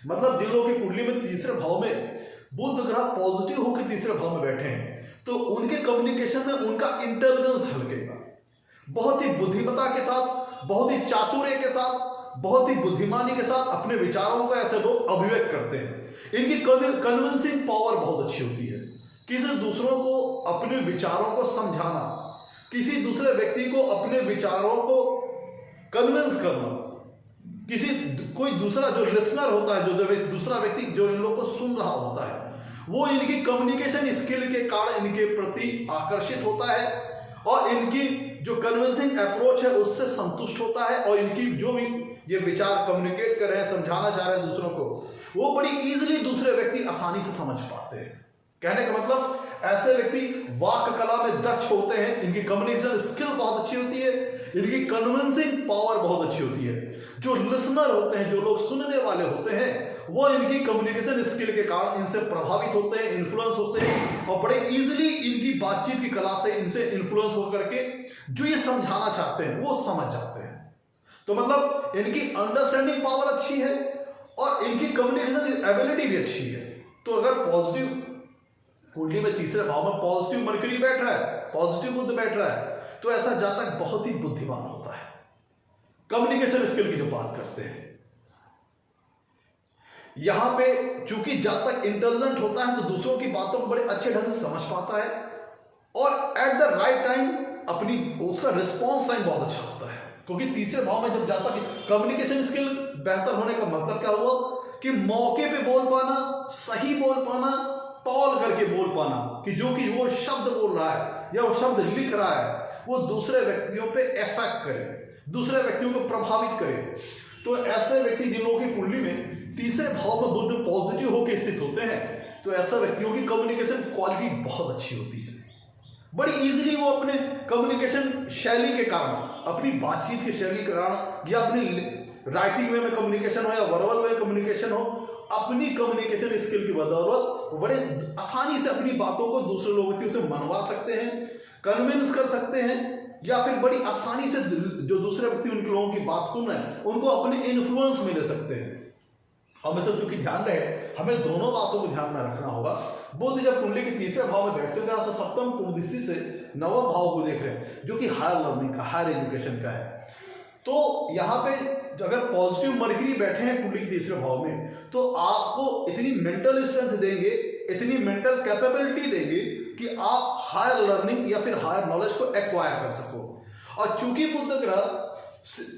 [SPEAKER 1] मतलब जिन लोगों की कुंडली में तीसरे भाव में बुध ग्रह पॉजिटिव होकर तीसरे भाव में बैठे हैं, तो उनके कम्युनिकेशन में उनका इंटेलिजेंस झलकेगा, बहुत ही बुद्धिमता के साथ, बहुत ही चातुर्य के साथ, बहुत ही बुद्धिमानी के साथ अपने विचारों को ऐसे लोग अभिव्यक्त करते हैं। इनकी कन्विंसिंग पावर बहुत अच्छी होती है, किसी दूसरों को अपने विचारों को समझाना, किसी दूसरे व्यक्ति को अपने विचारों को कन्विंस करना, कोई दूसरा जो लिसनर होता है, जो दूसरा व्यक्ति जो इन लोगों को सुन रहा होता है, वो इनकी कम्युनिकेशन स्किल के कारण इनके प्रति आकर्षित होता है, और इनकी जो कन्विंसिंग अप्रोच है उससे संतुष्ट होता है, और इनकी जो भी ये विचार कम्युनिकेट कर रहे हैं, समझाना चाह रहे हैं दूसरों को, वो बड़ी इजीली दूसरे व्यक्ति आसानी से समझ पाते हैं। कहने का मतलब ऐसे व्यक्ति वाक कला में दक्ष होते हैं, इनकी कम्युनिकेशन स्किल बहुत अच्छी होती है, इनकी कन्विंसिंग पावर बहुत अच्छी होती है। जो लिसनर होते हैं, जो लोग सुनने वाले होते हैं, वो इनकी कम्युनिकेशन स्किल के कारण इनसे प्रभावित होते हैं, इन्फ्लुएंस होते हैं, और बड़े इजीली इनकी बातचीत की कला से इनसे इन्फ्लुएंस होकर के जो ये समझाना चाहते हैं वो समझ जाते हैं। तो मतलब इनकी अंडरस्टैंडिंग पावर अच्छी है और इनकी कम्युनिकेशन एबिलिटी भी अच्छी है। तो अगर पॉजिटिव कुंडली में तीसरे भाव में पॉजिटिव मरकरी बैठ रहा है, पॉजिटिव बुध बैठ रहा है, तो ऐसा जातक बहुत ही बुद्धिमान होता है। कम्युनिकेशन स्किल की जो बात करते हैं, यहां पे चूंकि जातक इंटेलिजेंट होता है तो दूसरों की बातों को बड़े अच्छे ढंग से समझ पाता है, और एट द राइट टाइम अपनी उसका रिस्पॉन्स टाइम बहुत अच्छा होता है। क्योंकि तीसरे भाव में जब जातक कम्युनिकेशन स्किल बेहतर होने का मतलब क्या हुआ कि मौके पे बोल पाना, सही बोल पाना, तौल करके बोल पाना, कि जो कि वो शब्द बोल रहा है या वो शब्द लिख रहा है वो दूसरे व्यक्तियों पे इफेक्ट करे, दूसरे व्यक्तियों को प्रभावित करे। तो ऐसे व्यक्ति जिन लोगों की कुंडली में तीसरे भाव में बुध पॉजिटिव होकर स्थित होते हैं, तो ऐसे व्यक्तियों की कम्युनिकेशन क्वालिटी बहुत अच्छी होती है। बड़ी इजीली वो अपने कम्युनिकेशन शैली के कारण अपनी बातचीत की शैली के कारण या अपनी राइटिंग वे में कम्युनिकेशन हो या वर्बल वे कम्युनिकेशन हो, अपनी कम्युनिकेशन स्किल की बदौलत बड़े आसानी से अपनी बातों को दूसरे लोगों की उसे मनवा सकते हैं, कन्विंस कर सकते हैं, या फिर बड़ी आसानी से जो दूसरे व्यक्ति उनके लोगों की बात सुन रहे हैं उनको अपने इन्फ्लुएंस में ले सकते हैं। हमें तो चूंकि ध्यान रहे, हमें दोनों बातों को ध्यान में रखना होगा। बुध जब कुंडली के तीसरे भाव में बैठते हैं तो सप्तम कुंडली से नवम भाव को देख रहे हैं जो कि हायर लर्निंग का, हायर एजुकेशन का है। तो यहाँ पे अगर पॉजिटिव मरकरी बैठे हैं कुंडली के तीसरे भाव में तो आपको इतनी मेंटल स्ट्रेंथ देंगे, इतनी मेंटल कैपेबिलिटी देंगे कि आप हायर लर्निंग या फिर हायर नॉलेज को एक्वायर कर सको। और चूंकि बुध ग्रह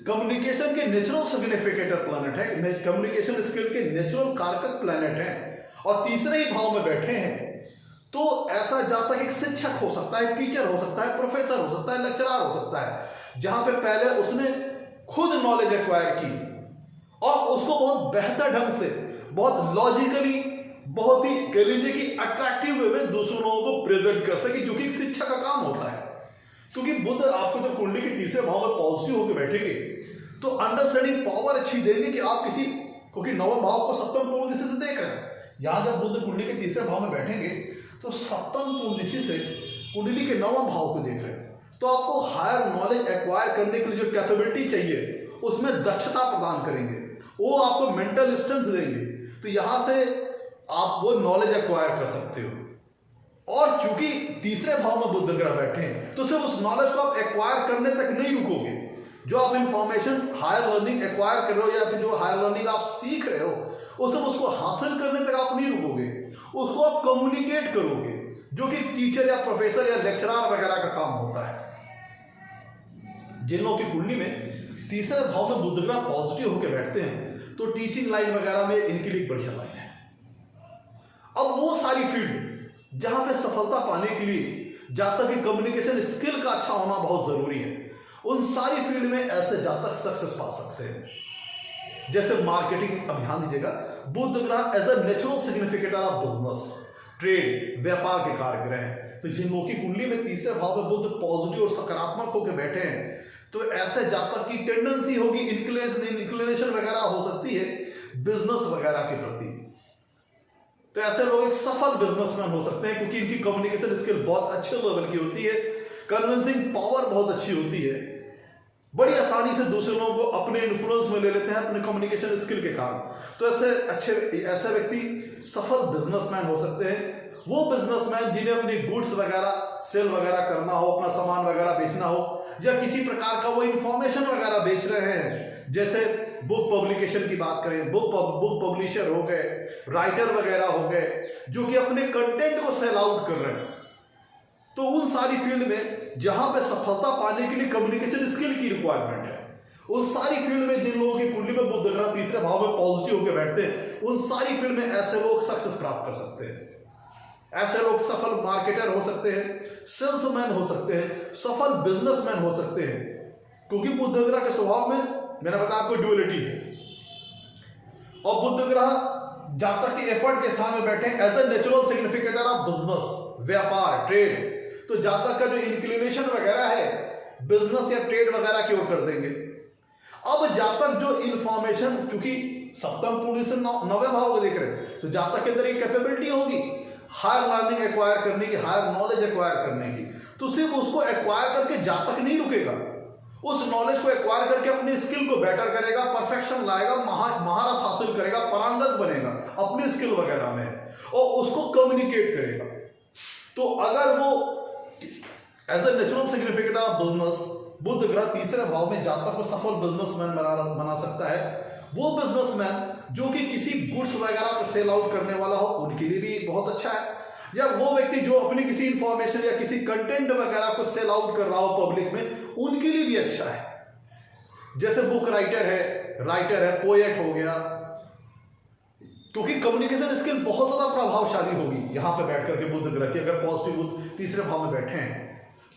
[SPEAKER 1] कम्युनिकेशन के नेचुरल सिग्निफिकेटर प्लैनेट है, कम्युनिकेशन स्किल के नेचुरल कारक प्लैनेट है और तीसरे ही भाव में बैठे हैं, तो ऐसा जातक एक शिक्षक हो सकता है, टीचर हो सकता है, प्रोफेसर हो सकता है, लेक्चरर हो सकता है, जहां पे पहले उसने खुद नॉलेज एक्वायर की और उसको बहुत बेहतर ढंग से, बहुत लॉजिकली, बहुत ही कह लीजिए कि अट्रैक्टिव वे में दूसरों लोगों को प्रेजेंट कर सके, जो कि शिक्षा का काम होता है। क्योंकि बुध आपको जब कुंडली के तीसरे भाव में पॉजिटिव होकर बैठेंगे तो अंडरस्टैंडिंग पावर अच्छी देंगे कि आप किसी, क्योंकि नवम भाव को सप्तम पूर्ण दिशा से देख रहे हैं। यहां जब बुध कुंडली के तीसरे भाव में बैठेंगे तो सप्तम पूर्ण दिशा से कुंडली के नवम भाव को देख रहे हैं, तो आपको हायर नॉलेज एक्वायर करने के लिए जो कैपेबिलिटी चाहिए उसमें दक्षता प्रदान करेंगे, वो आपको मेंटल स्ट्रेंथ देंगे, तो यहां से आप वो नॉलेज एक्वायर कर सकते हो। और चूंकि तीसरे भाव में बुध ग्रह बैठे हैं तो सिर्फ उस नॉलेज को आप एक्वायर करने तक नहीं रुकोगे। जो आप इंफॉर्मेशन हायर लर्निंग एक्वायर कर रहे हो या फिर जो हायर लर्निंग आप सीख रहे हो उसको हासिल करने तक आप नहीं रुकोगे, उसको आप कम्युनिकेट करोगे, जो कि टीचर या प्रोफेसर या लेक्चरर वगैरह का काम होता है। जिन लोगों की कुंडली में तीसरे भाव में बुध ग्रह पॉजिटिव होकर बैठते हैं तो टीचिंग लाइन वगैरह में इनके लिए बढ़िया लाइन है। अब वो सारी फील्ड जहां पे सफलता पाने के लिए जातक की कम्युनिकेशन स्किल का अच्छा होना बहुत जरूरी है, उन सारी फील्ड में ऐसे जातक सक्सेस पा सकते हैं। जैसे मार्केटिंग, अब ध्यान दीजिएगा, बुध ग्रह as a natural significator of business, trade, व्यापार के कारग्रह हैं। तो जिन लोगों की कुंडली में तीसरे भाव में बुध पॉजिटिव और सकारात्मक होकर बैठे हैं तो ऐसे जातक की टेंडेंसी होगी, इंक्लिनेशन वगैरह हो सकती है बिजनेस वगैरह के प्रति। तो ऐसे लोग एक सफल बिजनेसमैन हो सकते हैं क्योंकि इनकी कम्युनिकेशन स्किल बहुत अच्छे लेवल की होती है, कन्विंसिंग पावर बहुत अच्छी होती है, बड़ी आसानी से दूसरे लोगों को अपने इन्फ्लुएंस में ले लेते हैं अपने कम्युनिकेशन स्किल के कारण। तो ऐसे व्यक्ति सफल बिजनेसमैन हो सकते हैं। वो बिजनेसमैन जिन्हें अपनी गुड्स वगैरह सेल वगैरह करना हो, अपना सामान वगैरह बेचना हो, या किसी प्रकार का वो इंफॉर्मेशन वगैरह बेच रहे हैं, जैसे बुक पब्लिकेशन की बात करें, बुक पब्लिशर हो गए, राइटर वगैरह हो गए, जो कि अपने कंटेंट को सेल आउट कर रहे हैं। तो उन सारी फील्ड में जहां पे सफलता पाने के लिए कम्युनिकेशन स्किल की रिक्वायरमेंट है, उन सारी फील्ड में जिन लोगों की कुंडली में बुध ग्रह तीसरे भाव में पॉजिटिव होकर बैठते हैं, उन सारी फील्ड में ऐसे लोग सक्सेस प्राप्त कर सकते हैं। ऐसे लोग सफल मार्केटर हो सकते हैं, सेल्समैन हो सकते हैं, सफल बिजनेसमैन हो सकते हैं, क्योंकि बुध ग्रह के स्वभाव में मैंने बताया आपको ड्युअलिटी है। और बुध ग्रह जातक के एफर्ट के स्थान में बैठे as a natural significator of business, व्यापार, ट्रेड, तो जातक का जो इंक्लिनेशन वगैरह है बिजनेस या ट्रेड वगैरह की ओर कर देंगे। अब जातक जो इंफॉर्मेशन, क्योंकि सप्तम कुंडली से नवे भाव को देख रहे हैं, तो जातक के अंदर एक कैपेबिलिटी होगी हायर लर्निंग एक्वायर करने की, हायर नॉलेज एक्वायर करने की, तो सिर्फ उसको एक्वायर करके जातक नहीं रुकेगा, उस नॉलेज को एक्वायर करके अपने स्किल को बेटर करेगा, परफेक्शन लाएगा, महारत हासिल करेगा, पारंगत बनेगा अपने स्किल वगैरह में और उसको कम्युनिकेट करेगा। तो अगर वो as a natural significator of business बुध ग्रह तीसरे भाव में जातक को सफल बिजनेसमैन बना सकता है। वो बिजनेसमैन जो कि किसी गुड्स वगैरह को सेल आउट करने वाला हो, उनके लिए भी बहुत अच्छा है। या वो व्यक्ति जो अपनी किसी इंफॉर्मेशन या किसी कंटेंट वगैरह को सेल आउट कर रहा हो पब्लिक में, उनके लिए भी अच्छा है। जैसे बुक राइटर है, पोएट हो गया, क्योंकि कम्युनिकेशन स्किल बहुत ज्यादा प्रभावशाली होगी यहां पे बैठ करके बुध ग्रह की, अगर पॉजिटिव बुध तीसरे भाव में बैठे हैं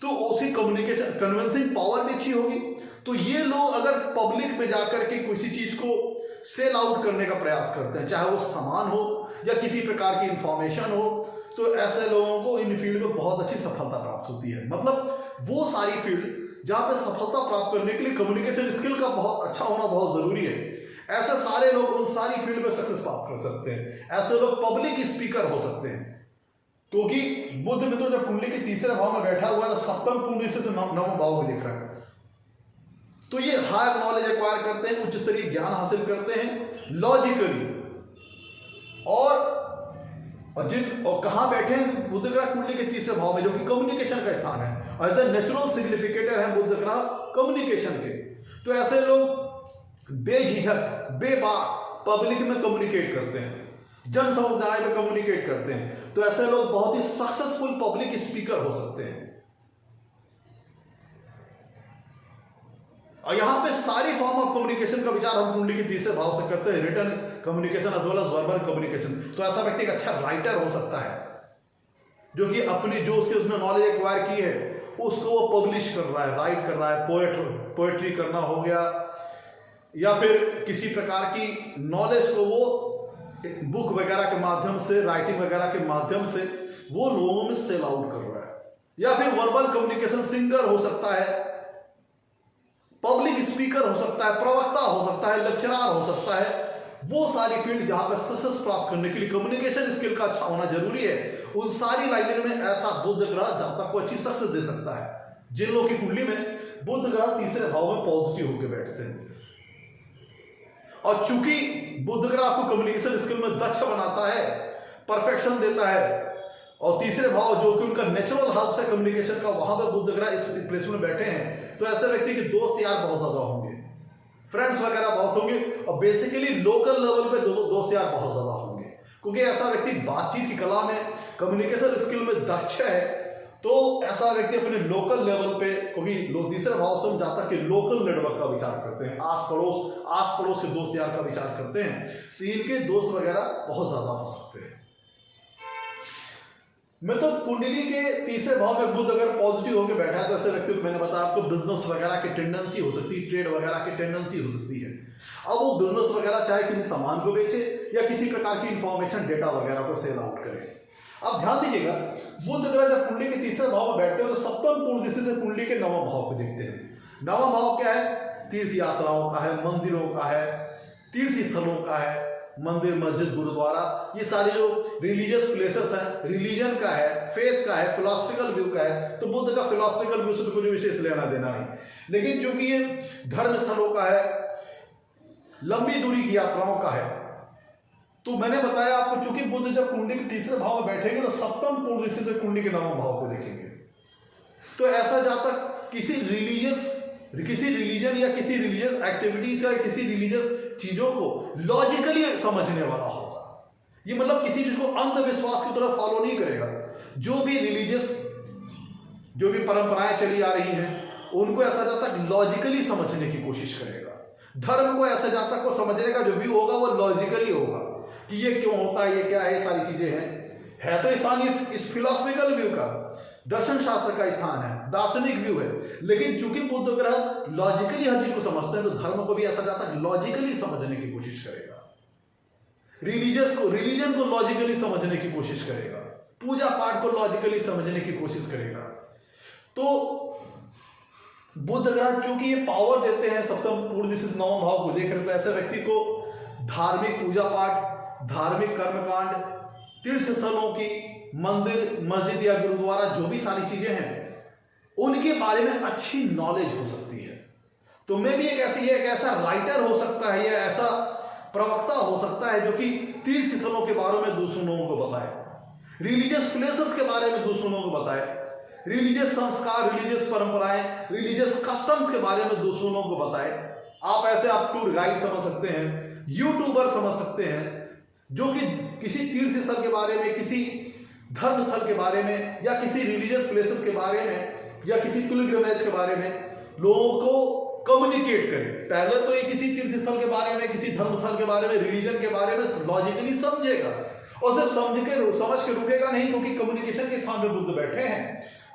[SPEAKER 1] तो उसी कम्युनिकेशन कन्विंसिंग पावर भी अच्छी होगी। तो ये लोग अगर पब्लिक में जाकर के किसी चीज को सेल आउट करने का प्रयास करते हैं, चाहे वो सामान हो या किसी प्रकार की इंफॉर्मेशन हो, तो ऐसे लोगों को इन फील्ड में बहुत अच्छी सफलता प्राप्त होती है। मतलब वो सारी फील्ड जहाँ पे सफलता प्राप्त करने के लिए कम्युनिकेशन स्किल का बहुत अच्छा होना बहुत जरूरी है। ऐसे सारे लोग उन सारी फील्ड में सक्सेस प्राप्त कर सकते हैं। ऐसे लोग पब्लिक स्पीकर हो सकते हैं, क्योंकि बुध मित्र जब कुंडली के तीसरे भाव में बैठा हुआ है तो सप्तम कुंडली से नवम भाव में दिख रहा है। तो ये हायर नॉलेज एक्वायर करते हैं, उच्च स्तरीय ज्ञान हासिल करते हैं लॉजिकली। और कहां बैठे हैं बुध ग्रह कुंडली के तीसरे भाव में, जो कि कम्युनिकेशन का स्थान है। और एज ए नेचुरल सिग्निफिकेटर है बुध ग्रह कम्युनिकेशन के। तो ऐसे लोग बेझिझक बेबाक पब्लिक में कम्युनिकेट करते हैं, जन समुदाय में कम्युनिकेट करते हैं। तो ऐसे लोग बहुत ही सक्सेसफुल पब्लिक स्पीकर हो सकते हैं। और यहां पे सारी फॉर्म ऑफ कम्युनिकेशन का विचार हम कुंडली के तीसरे भाव से करते हैं, written communication as well as verbal communication. तो ऐसा व्यक्ति एक अच्छा राइटर हो सकता है, जो कि अपनी जो उसने नॉलेज एक्वायर की है उसको वो पब्लिश कर रहा है, राइट कर रहा है। पोएट्री करना हो गया, या फिर किसी प्रकार की नॉलेज को वो बुक वगैरह के माध्यम से, राइटिंग वगैरह के माध्यम से वो लोगों में सेल आउट कर रहा है। या फिर वर्बल कम्युनिकेशन सिंगर हो सकता है, पब्लिक स्पीकर हो सकता है, प्रवक्ता हो सकता है, लेक्चरर हो सकता है। वो सारी फील्ड जहां पर सक्सेस प्राप्त करने के लिए कम्युनिकेशन स्किल का अच्छा होना जरूरी है, उन सारी लाइनों में ऐसा बुध ग्रह जातक को अच्छी सक्सेस दे सकता है। जिन लोगों की कुंडली में बुध ग्रह तीसरे भाव में पॉजिटिव होकर बैठते हैं। और चूंकि बुध ग्रह आपको कम्युनिकेशन स्किल में दक्ष बनाता है, परफेक्शन देता है, और तीसरे भाव जो कि उनका नेचुरल हाउस है कम्युनिकेशन का, वहां पर बुध ग्रह इस प्लेस में बैठे हैं, तो ऐसे व्यक्ति के दोस्त यार बहुत ज्यादा होंगे, फ्रेंड्स वगैरह बहुत होंगे, और बेसिकली लोकल लेवल पे दोस्त यार बहुत ज्यादा होंगे। क्योंकि ऐसा व्यक्ति बातचीत की कला में, कम्युनिकेशन स्किल में दक्ष है, तो ऐसा व्यक्ति अपने लोकल लेवल पे, क्योंकि लोग तीसरे भाव से जातक के लोकल नेटवर्क का विचार करते हैं, आस पड़ोस के दोस्त यार का विचार करते हैं, तो इनके दोस्त वगैरह बहुत ज्यादा हो सकते हैं। मैं तो कुंडली के तीसरे भाव में बुध अगर पॉजिटिव होकर बैठा है तो ऐसे व्यक्ति को, मैंने बताया आपको, बिजनेस वगैरह की टेंडेंसी हो सकती है, ट्रेड वगैरह की टेंडेंसी हो सकती है। अब वो बिजनेस वगैरह चाहे किसी सामान को बेचे या किसी प्रकार की इंफॉर्मेशन डेटा वगैरह को सेल आउट करे। अब ध्यान दीजिएगा, बुध ग्रह जब कुंडली के तीसरे भाव में बैठते हैं तो सप्तम पूर्ण दिशा से कुंडली के नवम भाव को देखते हैं। नवम भाव क्या है? तीर्थ यात्राओं का है, मंदिरों का है, तीर्थ स्थलों का है, मंदिर मस्जिद गुरुद्वारा, ये सारे जो रिलीजियस प्लेसेस हैं, रिलीजन का है, फेथ का है, फिलोसफिकल व्यू का है। तो बुद्ध का फिलोसफिकल व्यू से तो कोई विशेष लेना देना नहीं, लेकिन क्योंकि ये धर्म स्थलों का है, लंबी दूरी की यात्राओं का है, तो मैंने बताया आपको, चूंकि बुद्ध जब कुंडली के तीसरे भाव में बैठेंगे तो सप्तम पूर्ण दृष्टि से कुंडली के नवम भाव को देखेंगे। तो ऐसा जातक किसी रिलीजन या किसी रिलीजियस एक्टिविटीज या किसी रिलीजियस चीजों को लॉजिकली समझने वाला होगा। ये मतलब किसी चीज को अंधविश्वास की तरफ फॉलो नहीं करेगा। जो भी परंपराएं चली आ रही हैं उनको ऐसा जातक लॉजिकली समझने की कोशिश करेगा। धर्म को ऐसा जातक को समझने का जो व्यू होगा वो लॉजिकली होगा कि ये क्यों होता है, ये क्या है, ये सारी चीजें हैं। तो स्थान इस फिलोसफिकल व्यू का, दर्शन शास्त्र का स्थान है, दार्शनिक व्यू है, लेकिन चूंकि बुध ग्रह लॉजिकली हर चीज को समझते हैं तो धर्म को भी ऐसा जाता है लॉजिकली समझने की कोशिश करेगा, रिलीजन को लॉजिकली समझने की कोशिश करेगा, पूजा पाठ को लॉजिकली समझने की कोशिश करेगा। तो बुध ग्रह चूंकि ये पावर देते हैं सप्तम पूर्ण दिशा से नवम भाव को लेकर, तो ऐसे व्यक्ति को धार्मिक पूजा पाठ, धार्मिक कर्मकांड, तीर्थ स्थलों की, मंदिर मस्जिद या गुरुद्वारा, जो भी सारी चीजें हैं उनके बारे में अच्छी नॉलेज हो सकती है। तो मैं भी एक ऐसा राइटर हो सकता है या ऐसा प्रवक्ता हो सकता है जो कि तीर्थ स्थलों के बारे में दूसरों लोगों को बताए, रिलीजियस प्लेसेस के बारे में दूसरों लोगों को बताए, रिलीजियस संस्कार, रिलीजियस परंपराएं, रिलीजियस कस्टम्स के बारे में दूसरों लोगों को बताए। आप टूर गाइड समझ सकते हैं, यूट्यूबर समझ सकते हैं, जो कि किसी तीर्थ स्थल के बारे में, किसी धर्म स्थल के बारे में, या किसी रिलीजियस प्लेसेस के बारे में, या किसी पिलग्रिमेज के बारे में लोगों को कम्युनिकेट करें। पहले तो ये किसी तीर्थ स्थल के बारे में, किसी धर्म स्थल के बारे में, रिलीजन के बारे में लॉजिकली समझेगा, और सिर्फ समझ के रुकेगा नहीं, क्योंकि कम्युनिकेशन के स्थान पे बुद्ध बैठे हैं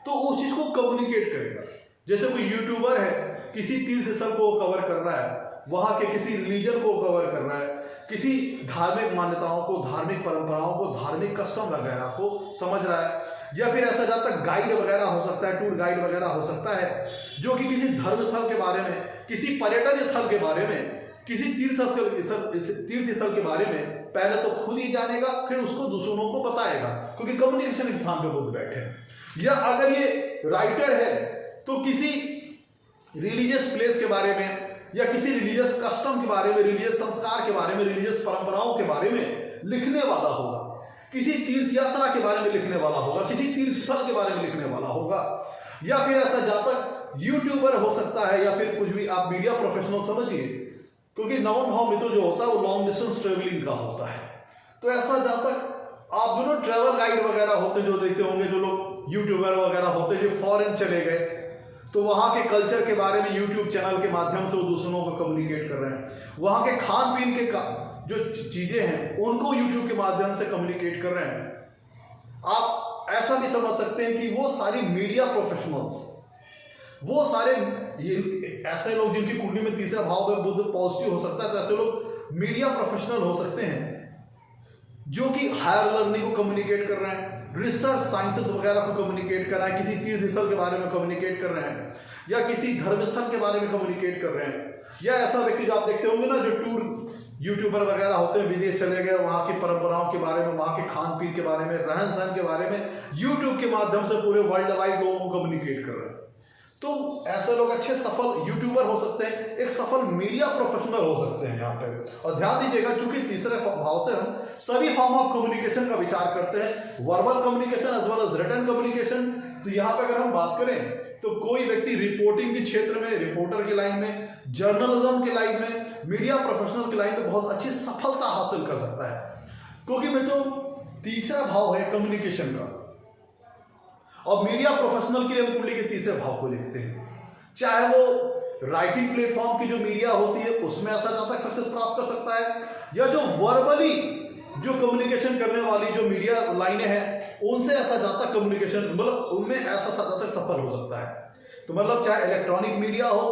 [SPEAKER 1] तो उस चीज को कम्युनिकेट करेगा। जैसे कोई यूट्यूबर है, किसी तीर्थ स्थल को कवर कर रहा है, वहां के किसी रिलीजन को कवर कर रहा है, किसी धार्मिक मान्यताओं को, धार्मिक परंपराओं को, धार्मिक कस्टम वगैरह को समझ रहा है, या फिर ऐसा जातक गाइड वगैरह हो सकता है, टूर गाइड वगैरह हो सकता है, जो कि किसी धर्म स्थल के बारे में, किसी पर्यटन स्थल के बारे में, किसी तीर्थ स्थल के बारे में पहले तो खुद ही जानेगा, फिर उसको दूसरों को बताएगा, क्योंकि कम्युनिकेशन के स्थान पे बुद्ध बैठे हैं। या अगर ये राइटर है तो किसी रिलीजियस प्लेस के बारे में, या किसी रिलीजियस कस्टम के बारे में, रिलीजियस संस्कार के बारे में, रिलीजियस परंपराओं के बारे में लिखने वाला होगा, किसी तीर्थ यात्रा के बारे में लिखने वाला होगा, किसी तीर्थ स्थल के बारे में लिखने वाला होगा, या फिर ऐसा जातक यूट्यूबर हो सकता है, या फिर कुछ भी आप मीडिया प्रोफेशनल समझिए, क्योंकि नवम भाव मित्र जो होता है वो लॉन्ग डिस्टेंस ट्रेवलिंग का होता है। तो ऐसा जातक आप जो ट्रैवल गाइड वगैरह होते जो देखते होंगे, जो लोग यूट्यूबर वगैरह होते जो फॉरेन चले गए, तो वहाँ के कल्चर के बारे में यूट्यूब चैनल के माध्यम से वो दूसरों को कम्युनिकेट कर रहे हैं, वहाँ के खान पीन के जो चीजें हैं उनको यूट्यूब के माध्यम से कम्युनिकेट कर रहे हैं। आप ऐसा भी समझ सकते हैं कि वो सारी मीडिया प्रोफेशनल्स, वो सारे ये ऐसे लोग जिनकी कुंडली में तीसरा भाव में बुध पॉजिटिव हो सकता है, तो ऐसे लोग मीडिया प्रोफेशनल हो सकते हैं जो कि हायर लर्निंग को कम्युनिकेट कर रहे हैं, रिसर्च साइंसेस वगैरह को कम्युनिकेट कर रहे हैं, किसी तीर्थ स्थल के बारे में कम्युनिकेट कर रहे हैं, या किसी धर्म स्थल के बारे में कम्युनिकेट कर रहे हैं, या ऐसा व्यक्ति जो आप देखते होंगे ना, जो टूर यूट्यूबर वगैरह होते हैं, विदेश चले गए, वहाँ की परंपराओं के बारे में, वहाँ के खान पीन के बारे में, रहन सहन के बारे में यूट्यूब के माध्यम से पूरे वर्ल्ड वाइड लोगों को कम्युनिकेट कर रहे हैं। तो ऐसे लोग अच्छे सफल यूट्यूबर हो सकते हैं, एक सफल मीडिया प्रोफेशनल हो सकते हैं यहाँ पे। और ध्यान दीजिएगा, क्योंकि तीसरे भाव से हम सभी फॉर्म ऑफ कम्युनिकेशन का विचार करते हैं, verbal communication as well as written communication. तो यहाँ पे अगर हम बात करें तो कोई व्यक्ति रिपोर्टिंग के क्षेत्र में, रिपोर्टर की लाइन में, जर्नलिज्म की लाइन में, मीडिया प्रोफेशनल की लाइन में बहुत अच्छी सफलता हासिल कर सकता है, क्योंकि मित्रों तीसरा भाव है कम्युनिकेशन का। और मीडिया प्रोफेशनल के लिए हम कुंडली के तीसरे भाव को देखते हैं, चाहे वो राइटिंग प्लेटफॉर्म की जो मीडिया होती है उसमें ऐसा जातक सक्सेस प्राप्त कर सकता है, या जो वर्बली जो कम्युनिकेशन करने वाली जो मीडिया लाइनें हैं उनसे ऐसा जातक कम्युनिकेशन, मतलब उनमें ऐसा जातक सफल हो सकता है। तो मतलब चाहे इलेक्ट्रॉनिक मीडिया हो,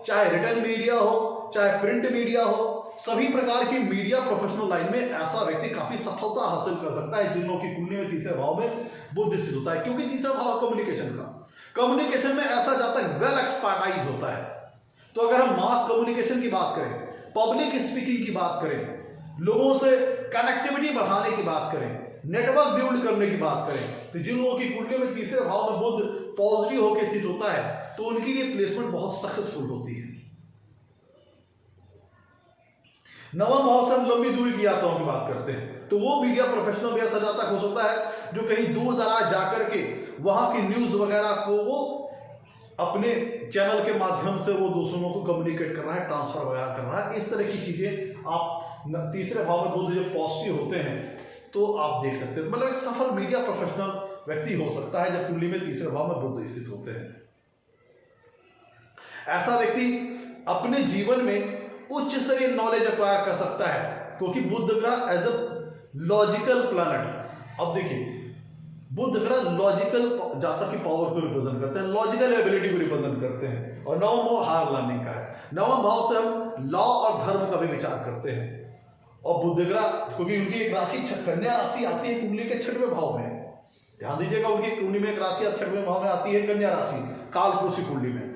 [SPEAKER 1] चाहे रिटन मीडिया हो, चाहे प्रिंट मीडिया हो, सभी प्रकार की मीडिया प्रोफेशनल लाइन में ऐसा व्यक्ति काफी सफलता हासिल कर सकता है जिन लोगों की कुंडली में तीसरे भाव में बुध स्थित होता है, क्योंकि तीसरा भाव कम्युनिकेशन का, कम्युनिकेशन में ऐसा जातक वेल एक्सपर्टाइज होता है। तो अगर हम मास कम्युनिकेशन की बात करें, पब्लिक स्पीकिंग की बात करें, लोगों से कनेक्टिविटी बढ़ाने की बात करें, नेटवर्क बिल्ड करने की बात करें, तो जिन लोगों की कुंडली में तीसरे भाव में बुध पॉजिटिव होकर स्थित होता है तो उनकी ये प्लेसमेंट बहुत सक्सेसफुल होती है। नवम भाव से हम लंबी दूरी की यात्राओं की बात करते हैं, तो वो मीडिया प्रोफेशनल भी ऐसा जातक हो सकता है जो कहीं दूर दराज जाकर के वहां की न्यूज वगैरह को वो अपने चैनल के माध्यम से वो दूसरों को कम्युनिकेट कर रहा है, ट्रांसफर वगैरह कर रहा है। इस तरह की चीजें आप तीसरे भाव में बुध जब पॉजिटिव होते हैं तो आप देख सकते हैं। मतलब एक सफल मीडिया प्रोफेशनल व्यक्ति हो सकता है जब कुंडली में तीसरे भाव में बुध स्थित होते हैं। ऐसा व्यक्ति अपने जीवन में उच्च स्तरीय नॉलेज एक्वायर कर सकता है, क्योंकि बुध ग्रह एज अ लॉजिकल प्लैनेट, अब देखिए बुध ग्रह लॉजिकल जातक की पावर को रिप्रेजेंट करते हैं, लॉजिकल एबिलिटी को रिप्रेजेंट करते हैं, और नवम भाव हार लर्निंग का है। नवम भाव से हम लॉ और धर्म का भी विचार करते हैं। और बुध ग्रह क्योंकि उनकी एक राशि कन्या राशि आती है कुंडली के 6वें भाव में, ध्यान दीजिएगा उनकी कुंडली में एक राशि 6वें भाव में आती है कन्या राशि कालपुरुषी कुंडली में,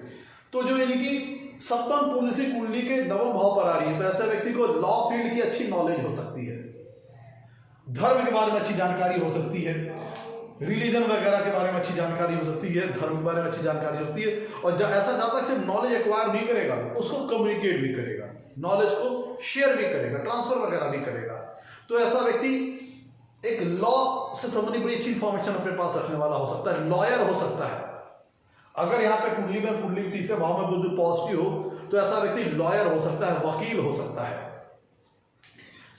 [SPEAKER 1] तो जो इनकी सप्तम पुरुषी कुंडली के नवम भाव पर आ रही है, तो ऐसे व्यक्ति को लॉ फील्ड की अच्छी नॉलेज हो सकती है, धर्म के बारे में अच्छी जानकारी हो सकती है, रिलीजन वगैरह के बारे में अच्छी जानकारी हो सकती है, धर्म के बारे में अच्छी जानकारी होती है। और ऐसा जातक सिर्फ नॉलेज एक्वायर नहीं करेगा, उसको कम्युनिकेट भी करेगा, नॉलेज को शेयर भी करेगा, ट्रांसफर वगैरह भी करेगा। तो ऐसा व्यक्ति एक लॉ से संबंधित बड़ी अच्छी इंफॉर्मेशन अपने पास रखने वाला हो सकता है, लॉयर हो सकता है। अगर यहाँ पे कुंडली के तीसरे भाव में बुध पॉजिटिव हो तो ऐसा व्यक्ति लॉयर हो सकता है, वकील हो सकता है।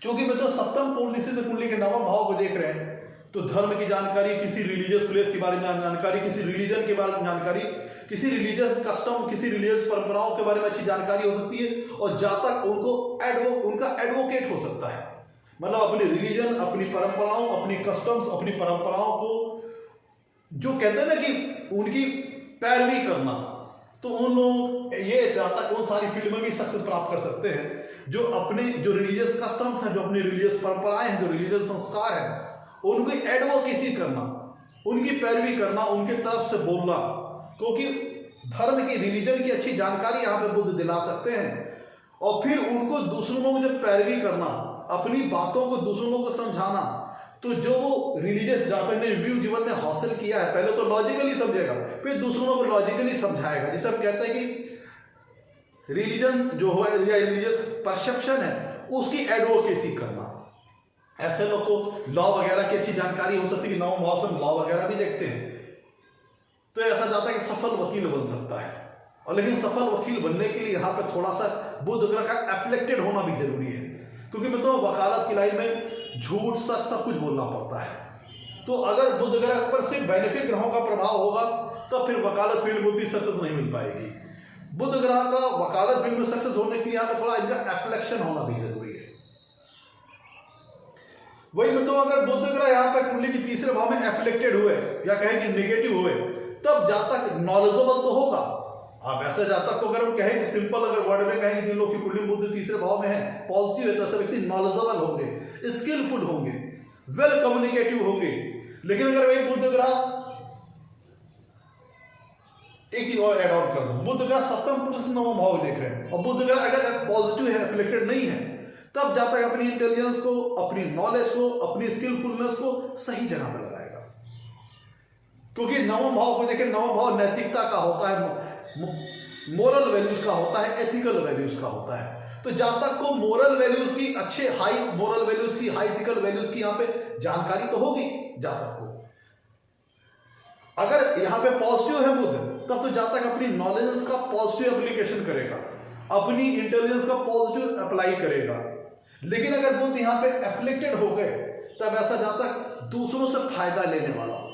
[SPEAKER 1] क्योंकि मित्रों सप्तम पूर्ण से कुंडली के नवम भाव को देख रहे हैं तो धर्म की जानकारी, किसी रिलीजियस प्लेस के बारे में जानकारी, किसी रिलीजन के बारे में जानकारी, किसी रिलीजियस कस्टम, किसी रिलीजियस परंपराओं के बारे में अच्छी जानकारी हो सकती है। और जातक उनका एडवोकेट हो सकता है, मतलब अपनी रिलीजन, अपनी परंपराओं, अपनी कस्टम्स, अपनी परंपराओं को जो कहते हैं ना कि उनकी पैरवी करना, तो उन लोग ये जातक उन सारी फील्ड में भी सक्सेस प्राप्त कर सकते हैं जो अपने जो रिलीजियस कस्टम्स हैं, जो अपनी रिलीजियस परंपराएं हैं, जो रिलीजियस संस्कार हैं, उनकी एडवोकेसी करना, उनकी पैरवी करना, उनके तरफ से बोलना, क्योंकि धर्म की रिलीजन की अच्छी जानकारी यहाँ पे बुद्ध दिला सकते हैं। और फिर उनको दूसरों को जब पैरवी करना, अपनी बातों को दूसरों को समझाना, तो जो वो रिलीजियस जातक ने व्यू जीवन में हासिल किया है, पहले तो लॉजिकली समझेगा, फिर दूसरों को लॉजिकली समझाएगा। जिसे हम कहते हैं कि रिलीजन जो है या रिलीजियस परसेप्शन है, उसकी एडवोकेसी करना। ऐसे लोग को लॉ वगैरह की अच्छी जानकारी हो सकती है कि नवम भाव से लॉ वगैरह भी देखते हैं, तो ऐसा जाता है कि सफल वकील बन सकता है। और लेकिन सफल वकील बनने के लिए यहाँ पे थोड़ा सा बुद्ध ग्रह का एफ्लेक्टेड होना भी जरूरी है, क्योंकि मित्रों वकालत की लाइन में झूठ सच सब कुछ बोलना पड़ता है। तो अगर बुद्ध ग्रह पर सिर्फ बेनिफिक ग्रहों का प्रभाव होगा तो फिर वकालत फील्ड में उतनी सक्सेस नहीं मिल पाएगी। बुद्ध ग्रह का वकालत फील्ड में सक्सेस होने के लिए यहाँ पे थोड़ा इनका एफ्लेक्शन होना भी जरूरी है। वही मित्रों अगर बुद्ध ग्रह यहाँ पे कुंडली के तीसरे भाव में एफ्लेक्टेड हुए या कहें कि नेगेटिव हुए, तब जातक नॉलेजेबल तो होगा। आप ऐसे जातक को अगर हम कहें कि सिंपल अगर वर्ड में कहें कि जिन लोग की कुंडली में बुद्ध तीसरे भाव में है, पॉजिटिव है, तो ऐसे व्यक्ति नॉलेजेबल होंगे, स्किलफुल होंगे, वेल कम्युनिकेटिव होंगे। लेकिन अगर वही बुद्ध ग्रह, एक चीज और ऐड ऑन कर दूं, बुद्ध ग्रह सप्तम पुरुष नवम भाव देख रहे हैं और बुद्ध ग्रह अगर पॉजिटिव है, एफ्लेक्टेड नहीं है, तब जातक अपनी इंटेलिजेंस को, अपनी नॉलेज को, अपनी स्किलफुलनेस को सही जगह पर लगाएगा। क्योंकि नवम भाव को देखें, नवम भाव नैतिकता का होता है, मोरल वैल्यूज का होता है, एथिकल वैल्यूज का होता है। तो जातक को मोरल वैल्यूज की, अच्छे हाई मोरल वैल्यूज की, हाई एथिकल वैल्यूज की यहाँ पे जानकारी तो होगी जातक को। अगर यहाँ पे पॉजिटिव है बुद्ध, तब तो जातक अपनी नॉलेज का पॉजिटिव एप्लीकेशन करेगा, अपनी इंटेलिजेंस का पॉजिटिव अप्लाई करेगा। लेकिन अगर बुद्ध यहाँ पे एफ्लिक्टेड हो गए, तब ऐसा जातक दूसरों से फायदा लेने वाला,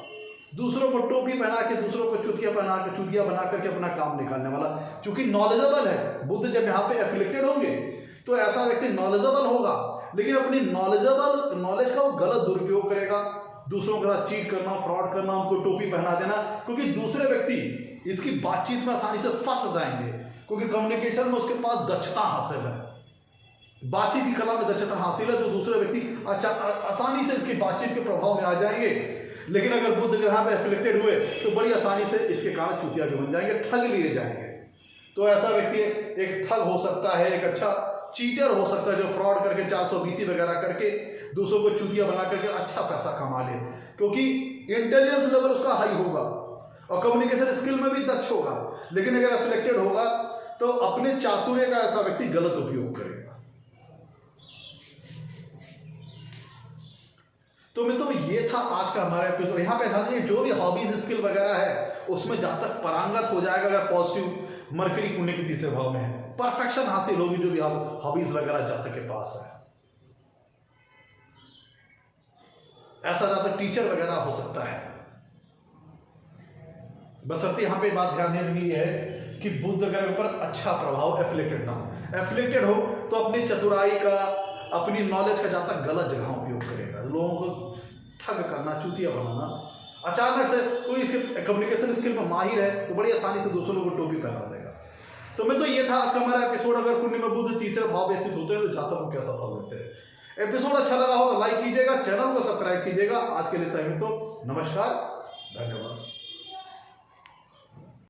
[SPEAKER 1] दूसरों को टोपी पहना के, दूसरों को चुतिया बना करके अपना काम निकालने वाला। क्योंकि नॉलेजेबल है बुद्ध, जब यहाँ पे एफ्लिक्टेड होंगे तो ऐसा व्यक्ति नॉलेजेबल होगा, लेकिन अपनी नॉलेज का वो गलत दुरुपयोग करेगा, दूसरों के साथ चीट करना, फ्रॉड करना, उनको टोपी पहना देना। क्योंकि दूसरे व्यक्ति इसकी बातचीत में आसानी से फंस जाएंगे, क्योंकि कम्युनिकेशन में उसके पास दक्षता हासिल है, बातचीत की कला में दक्षता हासिल है, तो दूसरे व्यक्ति आसानी से इसकी बातचीत के प्रभाव में आ जाएंगे। लेकिन अगर बुद्ध ग्रह पे एफ्लिक्टेड हुए तो बड़ी आसानी से इसके कारण चूतिया भी बन जाएंगे, ठग लिए जाएंगे। तो ऐसा व्यक्ति एक ठग हो सकता है, एक अच्छा चीटर हो सकता है, जो फ्रॉड करके 420 वगैरह करके दूसरों को चूतिया बना करके अच्छा पैसा कमा ले, क्योंकि इंटेलिजेंस लेवल उसका हाई होगा और कम्युनिकेशन स्किल में भी दक्ष होगा। लेकिन अगर एफ्लिक्टेड होगा तो अपने चातुर्य का ऐसा व्यक्ति गलत उपयोग करेगा। तो मित्रों ये था आज का हमारा एपिसोड। यहाँ पे ध्यान दीजिए, जो भी हॉबीज स्किल वगैरह है उसमें जहां तक पारंगत हो जाएगा, अगर पॉजिटिव मरकरी कुंडली के तीसरे भाव में है, परफेक्शन हासिल होगी जो भी हॉबीज वगैरह जातक के पास है। ऐसा जातक टीचर वगैरह हो सकता है। बशर्ते यहाँ पे बात ध्यान देने की है कि बुध ग्रह पर अच्छा प्रभाव एफ्लिक्टेड ना हो। एफ्लिक्टेड हो तो अपनी चतुराई का, अपनी नॉलेज का जहाँ तक गलत जगह उपयोग करेगा, लोगों को ठग करना, चूतिया बनाना। अचानक से कोई इसके कम्युनिकेशन स्किल में माहिर है तो बड़ी आसानी से दूसरों को टोपी पहना देगा। तो मैं तो ये था आज का हमारा एपिसोड। अगर कुंडली में बुध तीसरे भाव में स्थित होते हैं तो जातक को कैसा फल देते हैं। एपिसोड अच्छा लगा हो तो लाइक कीजिएगा, चैनल को सब्सक्राइब कीजिएगा। आज के लिए तो नमस्कार, धन्यवाद।